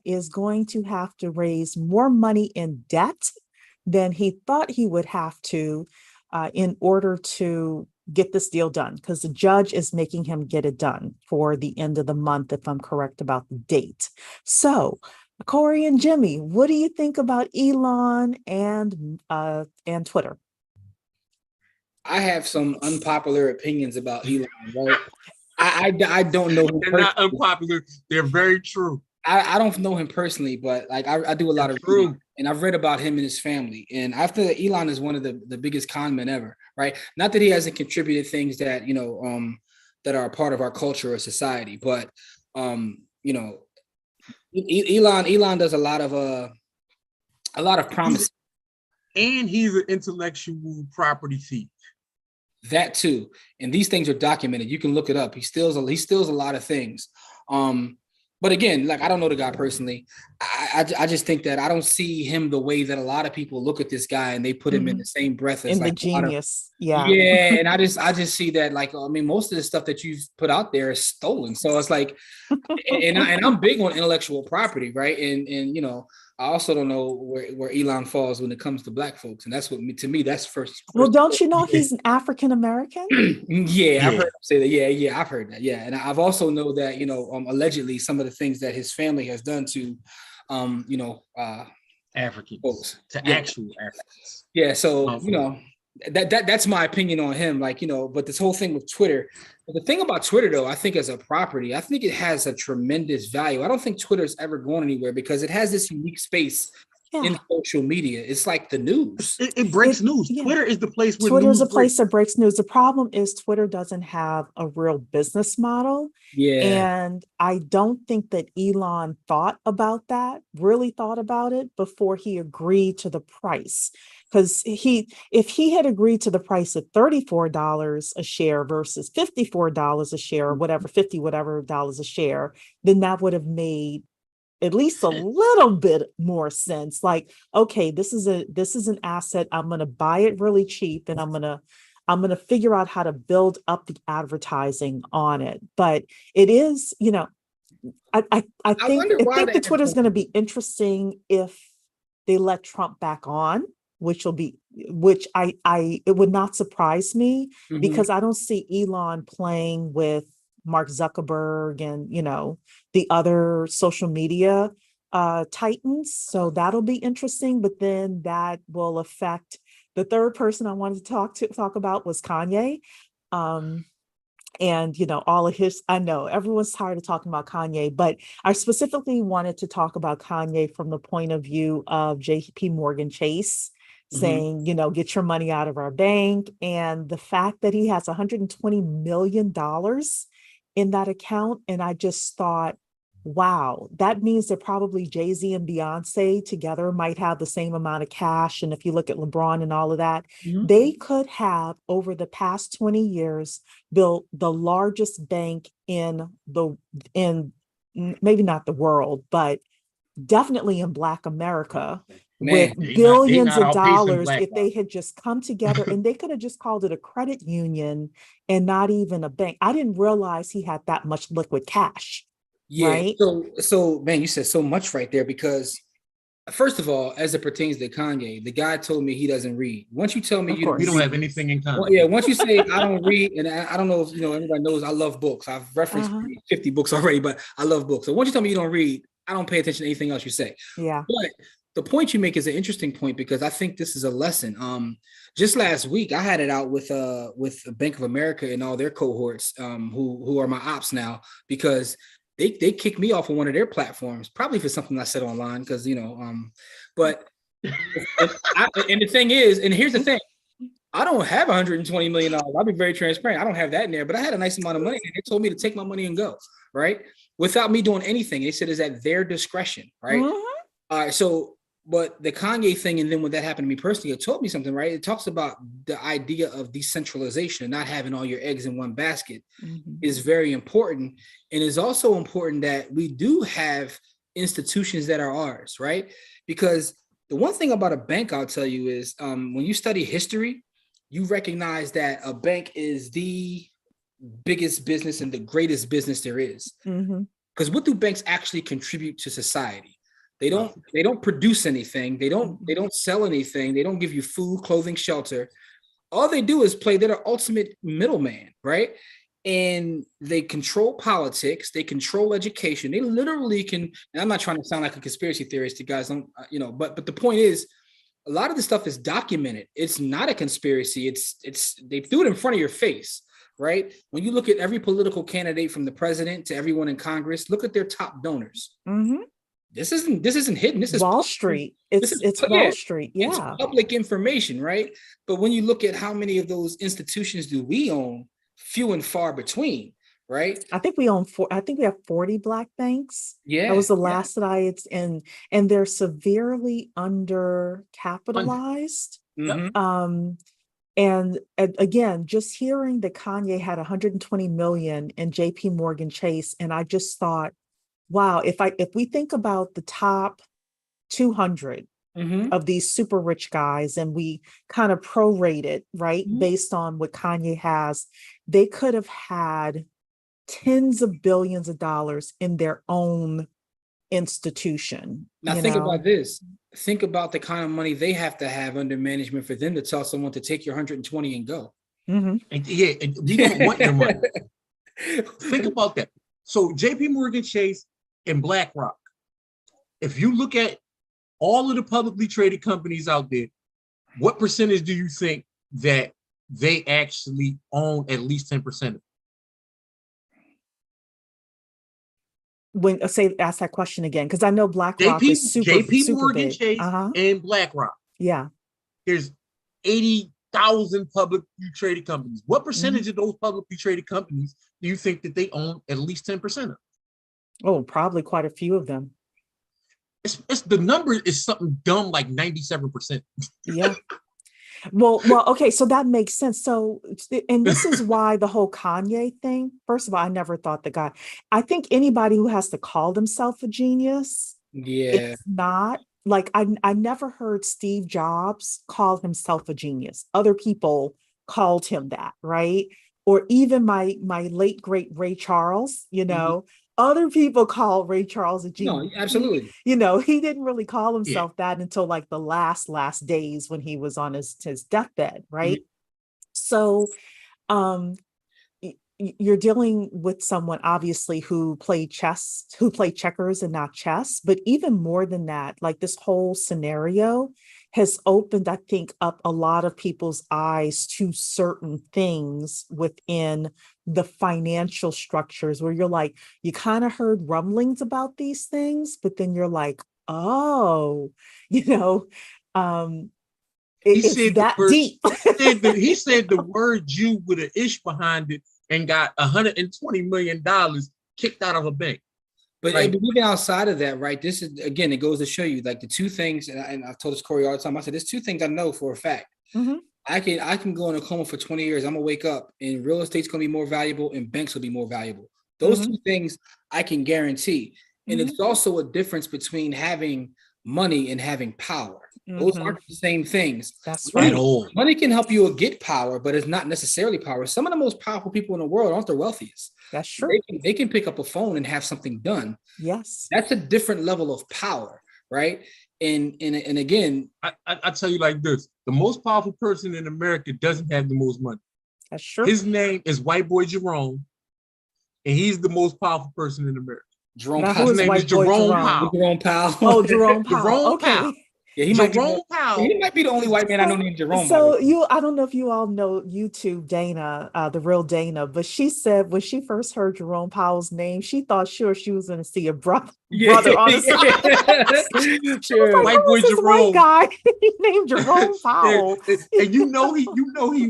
is going to have to raise more money in debt than he thought he would have to in order to get this deal done, because the judge is making him get it done for the end of the month, if I'm correct about the date. So Corey and Jimmy, what do you think about Elon and Twitter? I have some unpopular opinions about Elon, right? I don't know him. They're not unpopular. They're very true. I don't know him personally, but like I do a lot of reading, and I've read about him and his family. And I feel that Elon is one of the biggest con men ever, right? Not that he hasn't contributed things that that are a part of our culture or society. But you know, Elon does a lot of promise. And he's an intellectual property thief. That too, and these things are documented. You can look it up. He steals a lot of things. But again, like, I don't know the guy personally. I just think that I don't see him the way that a lot of people look at this guy, and they put him in the same breath as in like the genius. Yeah. and I just see that, like, I mean, most of the stuff that you've put out there is stolen. So it's like, and I'm big on intellectual property, right? And you know, I also don't know where Elon falls when it comes to Black folks, and that's what to me that's first. Well, don't you know he's an African American? Yeah, I've heard him say that. Yeah, I've heard that. Yeah, and I've also know that, you know, allegedly some of the things that his family has done to, you know, Africans, folks. Actual Africans. Yeah, so you know, that's my opinion on him. Like, you know, but this whole thing with Twitter, the thing about Twitter though, I think as a property, I think it has a tremendous value. I don't think Twitter's ever going anywhere because it has this unique space in social media. It's like the news. It breaks news. Yeah. Twitter is the place where Twitter is a place that breaks news. The problem is Twitter doesn't have a real business model. Yeah. And I don't think that Elon really thought about it before he agreed to the price. Because if he had agreed to the price of $34 a share versus $54 a share, or whatever, $50 a share, then that would have made at least a little bit more sense. Like, okay, this is an asset. I'm going to buy it really cheap, and I'm going to figure out how to build up the advertising on it. But it is, you know, I think that Twitter's going to be interesting if they let Trump back on, which it would not surprise me, because I don't see Elon playing with Mark Zuckerberg and, you know, the other social media titans. So that'll be interesting. But then that will affect the third person I wanted to talk about was Kanye. And, you know, all of his, I know everyone's tired of talking about Kanye, but I specifically wanted to talk about Kanye from the point of view of JP Morgan Chase saying, you know, get your money out of our bank. And the fact that he has $120 million in that account. And I just thought, wow, that means that probably Jay-Z and Beyonce together might have the same amount of cash. And if you look at LeBron and all of that, they could have, over the past 20 years, built the largest bank in maybe not the world, but definitely in Black America. With billions of dollars, if they had just come together, and they could have just called it a credit union and not even a bank. I didn't realize he had that much liquid cash. Yeah. Right? So man, you said so much right there, because first of all, as it pertains to Kanye, the guy told me he doesn't read. Once you tell me you don't have anything in common. Well, yeah, once you say I don't read, and I don't know if, you know, everybody knows I love books. I've referenced 50 books already, but I love books. So once you tell me you don't read, I don't pay attention to anything else you say. Yeah. But the point you make is an interesting point, because I think this is a lesson. Just last week, I had it out with Bank of America and all their cohorts, who are my ops now, because they kicked me off of one of their platforms, probably for something I said online, because, you know, but and the thing is, and here's the thing, I don't have $120 million. I'll be very transparent. I don't have that in there, but I had a nice amount of money, and they told me to take my money and go, right? Without me doing anything. They said it's at their discretion, right? All right, so, but the Kanye thing, and then when that happened to me personally, it told me something, right? It talks about the idea of decentralization and not having all your eggs in one basket is very important. And it's also important that we do have institutions that are ours, right? Because the one thing about a bank, I'll tell you, is when you study history, you recognize that a bank is the biggest business and the greatest business there is. Because what do banks actually contribute to society? They don't produce anything. They don't sell anything. They don't give you food, clothing, shelter. All they do is play. They're the ultimate middleman, right? And they control politics. They control education. They literally can. And I'm not trying to sound like a conspiracy theorist. You guys don't, you know. But the point is, a lot of the stuff is documented. It's not a conspiracy. It's they threw it in front of your face, right? When you look at every political candidate, from the president to everyone in Congress, look at their top donors. This isn't hidden. This is Wall Street. It's Wall Street. Yeah. It's public information, right? But when you look at how many of those institutions do we own, few and far between, right? I think we have 40 Black banks. Yeah. That was the last that it's in, and they're severely undercapitalized. Mm-hmm. And again, just hearing that Kanye had 120 million in JP Morgan Chase, and I just thought, wow, if we think about the top 200 of these super rich guys, and we kind of prorate it, right, based on what Kanye has, they could have had tens of billions of dollars in their own institution. Now think about this. Think about the kind of money they have to have under management for them to tell someone to take your 120 and go. And we don't want your money. Think about that. So JP Morgan Chase and BlackRock, if you look at all of the publicly traded companies out there, what percentage do you think that they actually own at least 10% of? Ask that question again, because I know BlackRock is JP super Morgan big. Chase and BlackRock. Yeah. There's 80,000 publicly traded companies. What percentage of those publicly traded companies do you think that they own at least 10% of? Oh, probably quite a few of them. It's the number is something dumb like 97%. Yeah. Well, okay, so that makes sense. So, and this is why the whole Kanye thing, first of all, I never thought the guy, I think anybody who has to call themselves a genius, it's not like, I never heard Steve Jobs call himself a genius. Other people called him that, right? Or even my late great Ray Charles, other people call Ray Charles a genius. No, absolutely. He didn't really call himself that until like the last days when he was on his deathbed, right? So you're dealing with someone obviously who played checkers and not chess, but even more than that, like this whole scenario has opened, I think, up a lot of people's eyes to certain things within the financial structures where you're like, you kind of heard rumblings about these things, but then you're like, oh, it's that deep. He said the word Jew with an ish behind it and got $120 million kicked out of a bank. But even outside of that, right, this is, again, it goes to show you like the two things, and I've told this Corey all the time, I said, there's two things I know for a fact. I can go in a coma for 20 years. I'm going to wake up and real estate's going to be more valuable and banks will be more valuable. Those two things I can guarantee. And it's also a difference between having money and having power. Those aren't the same things. That's right. Money can help you get power, but it's not necessarily power. Some of the most powerful people in the world aren't the wealthiest. That's true. They can pick up a phone and have something done. Yes. That's a different level of power, right? And again, I tell you like this, the most powerful person in America doesn't have the most money. That's true. His name is White Boy Jerome, and he's the most powerful person in America. Jerome Powell. His name is Jerome Powell. Jerome Powell. Oh, Jerome Powell. Jerome Okay. Powell. Yeah, he might be the only white man I know named Jerome. So I don't know if you all know YouTube Dana, the real Dana, but she said when she first heard Jerome Powell's name, she thought she was going to see a brother on the side. Sure. White boy Jerome. White guy named Jerome Powell. And you know he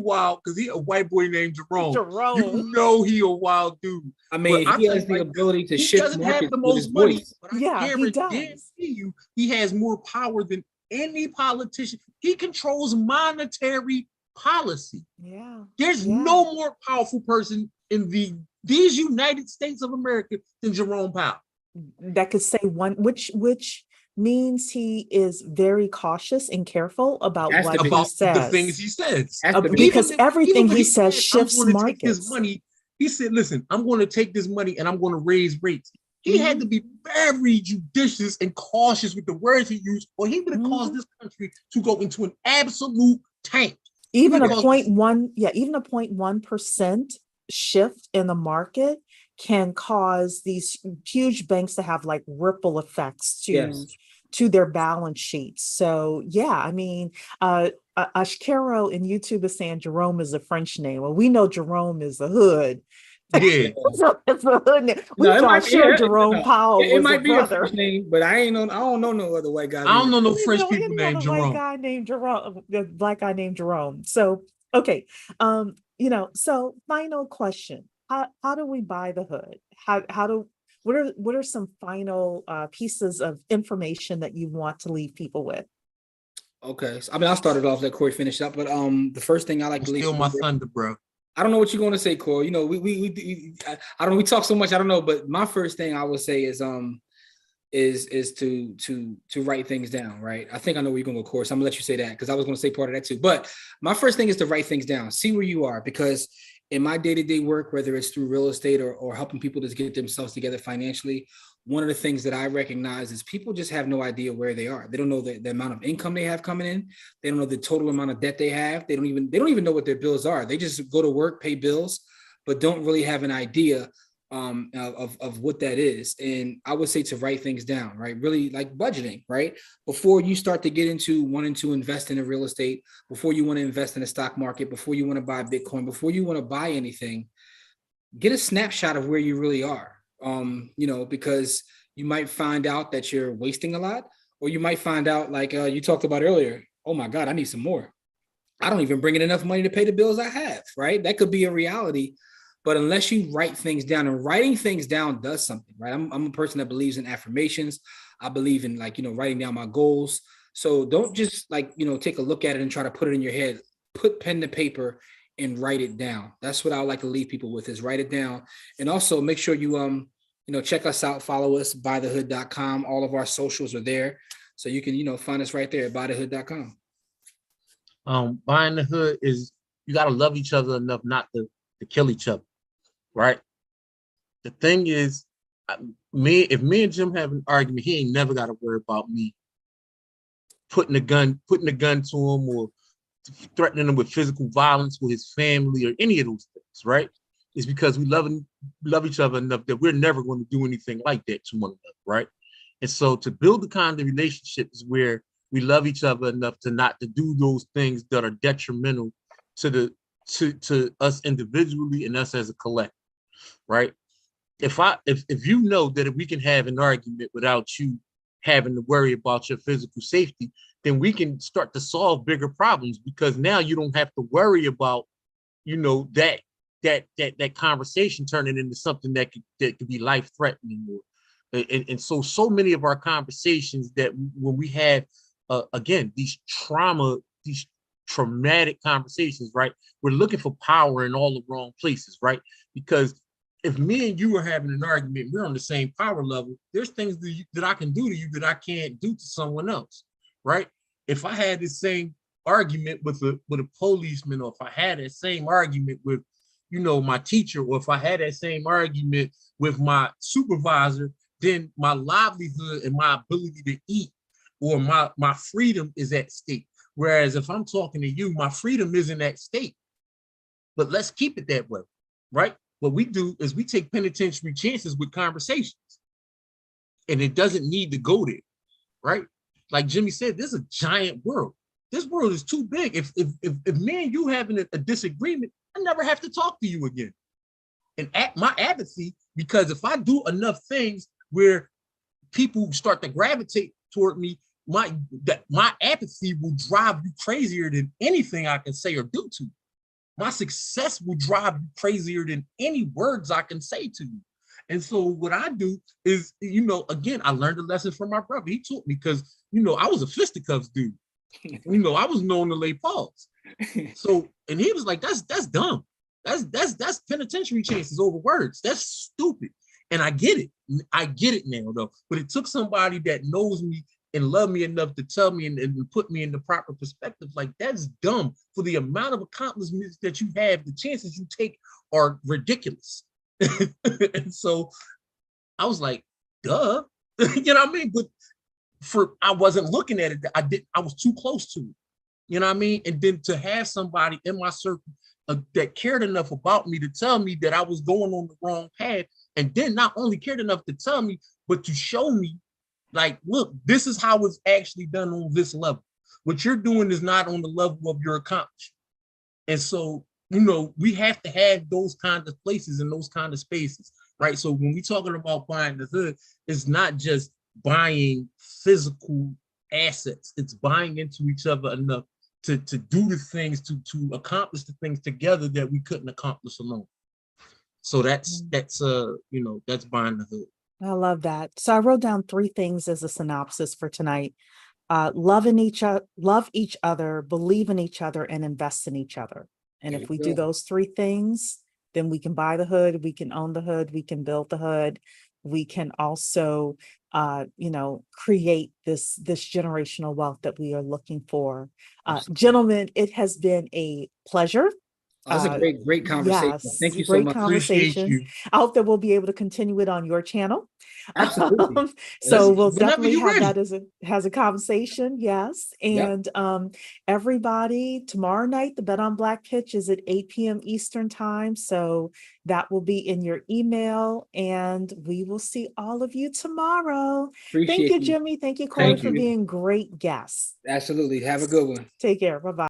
wild because he a white boy named Jerome. You know he a wild dude. I mean, he has the ability to shift doesn't have the most money, but he does. You, he has more power than any politician. He controls monetary policy. Yeah. There's no more powerful person in these United States of America than Jerome Powell. That could say one, which means he is very cautious and careful about what he says. The things he says. Because everything he says shifts markets. He said, listen, I'm going to take this money and I'm going to raise rates. He had to be very judicious and cautious with the words he used, or he would have caused this country to go into an absolute tank. Even a 0.1% shift in the market can cause these huge banks to have like ripple effects to their balance sheets. So I mean, Ashkero in YouTube is saying Jerome is a French name. Well, we know Jerome is a hood. Yeah, it's a hood name. We thought Jerome Powell was might be brother. a French name, but I don't know no other white guy. I don't know no French people named Jerome. White guy named Jerome, the black guy named Jerome. So Okay. So final question. How do we buy the hood? What are some final pieces of information that you want to leave people with? Okay. So, I mean, I'll start it off, let Corey finish up. But the first thing I like to leave Steal my people with, thunder, bro. I don't know what you're going to say, Corey. You know, I don't know, we talk so much, I don't know, but my first thing I would say is to write things down, right? I think I know where you're going to go, Corey. So I'm gonna let you say that because I was going to say part of that too. But my first thing is to write things down, see where you are, because in my day-to-day work, whether it's through real estate or helping people to get themselves together financially, one of the things that I recognize is people just have no idea where they are. They don't know the amount of income they have coming in. They don't know the total amount of debt they have. They don't even know what their bills are. They just go to work, pay bills, but don't really have an idea of what that is. And I would say to write things down, right? Really like budgeting, right? Before you start to get into wanting to invest in a real estate, before you want to invest in the stock market, before you want to buy Bitcoin, before you want to buy anything, get a snapshot of where you really are. Because you might find out that you're wasting a lot, or you might find out, like you talked about earlier, oh my God, I need some more. I don't even bring in enough money to pay the bills I have, right? That could be a reality. But unless you write things down, and writing things down does something, right? I'm a person that believes in affirmations. I believe in writing down my goals. So don't just take a look at it and try to put it in your head. Put pen to paper and write it down. That's what I like to leave people with, is write it down. And also make sure you check us out, follow us, buythehood.com. All of our socials are there. So you can, find us right there at buythehood.com. Buying the hood is, you got to love each other enough not to kill each other. Right. The thing is, if me and Jim have an argument, he ain't never got to worry about me putting a gun to him or threatening him with physical violence with his family or any of those things. Right. It's because we love each other enough that we're never going to do anything like that to one another. Right. And so to build the kind of relationships where we love each other enough to not to do those things that are detrimental to us individually and us as a collective. Right. If you know that if we can have an argument without you having to worry about your physical safety, then we can start to solve bigger problems, because now you don't have to worry about, that conversation turning into something that could be life threatening. And so many of our conversations that when we have, again, these traumatic conversations, right? We're looking for power in all the wrong places, right? Because if me and you are having an argument, we're on the same power level, there's things that I can do to you that I can't do to someone else, right? If I had the same argument with a policeman, or if I had that same argument with, my teacher, or if I had that same argument with my supervisor, then my livelihood and my ability to eat, or my freedom is at stake. Whereas if I'm talking to you, my freedom isn't at stake. But let's keep it that way, right? What we do is we take penitentiary chances with conversations, and it doesn't need to go there, right? Like Jimmy said, this is a giant world. This world is too big. If me and you having a disagreement, I never have to talk to you again. And my apathy, because if I do enough things where people start to gravitate toward me, my apathy will drive you crazier than anything I can say or do to you. My success will drive you crazier than any words I can say to you. And so what I do is, again, I learned a lesson from my brother. He taught me, because, I was a fisticuffs dude. I was known to lay paws. So, and he was like, that's dumb. That's penitentiary chances over words. That's stupid. And I get it. I get it now, though. But it took somebody that knows me and love me enough to tell me and put me in the proper perspective. Like, that's dumb. For the amount of accomplishments that you have, the chances you take are ridiculous. And so I was like, duh. You know what I mean? But I wasn't looking at it. I was too close to it. You know what I mean? And then to have somebody in my circle that cared enough about me to tell me that I was going on the wrong path, and then not only cared enough to tell me, but to show me, like, look, this is how it's actually done on this level. What you're doing is not on the level of your accomplishment. And so, we have to have those kinds of places and those kind of spaces, right? So when we're talking about buying the hood, it's not just buying physical assets. It's buying into each other enough to do the things, to accomplish the things together that we couldn't accomplish alone. So that's that's buying the hood. I love that. So I wrote down 3 things as a synopsis for tonight. Love each other, believe in each other, and invest in each other. And if we do those 3 things, then we can buy the hood, we can own the hood, we can build the hood. We can also, create this generational wealth that we are looking for. Gentlemen, it has been a pleasure. That's a great conversation. Yes, Thank you so great much. conversation. Appreciate you. I hope that we'll be able to continue it on your channel. Absolutely. So we'll Whenever definitely you're have ready. that as a conversation. Yes. Yep. And everybody, tomorrow night, the Bet on Black pitch is at 8 p.m. Eastern time. So that will be in your email, and we will see all of you tomorrow. Thank Appreciate you, you. Jimmy. Thank you, Corey, Thank for you. being great guests. Absolutely. Have a good one. Take care. Bye-bye.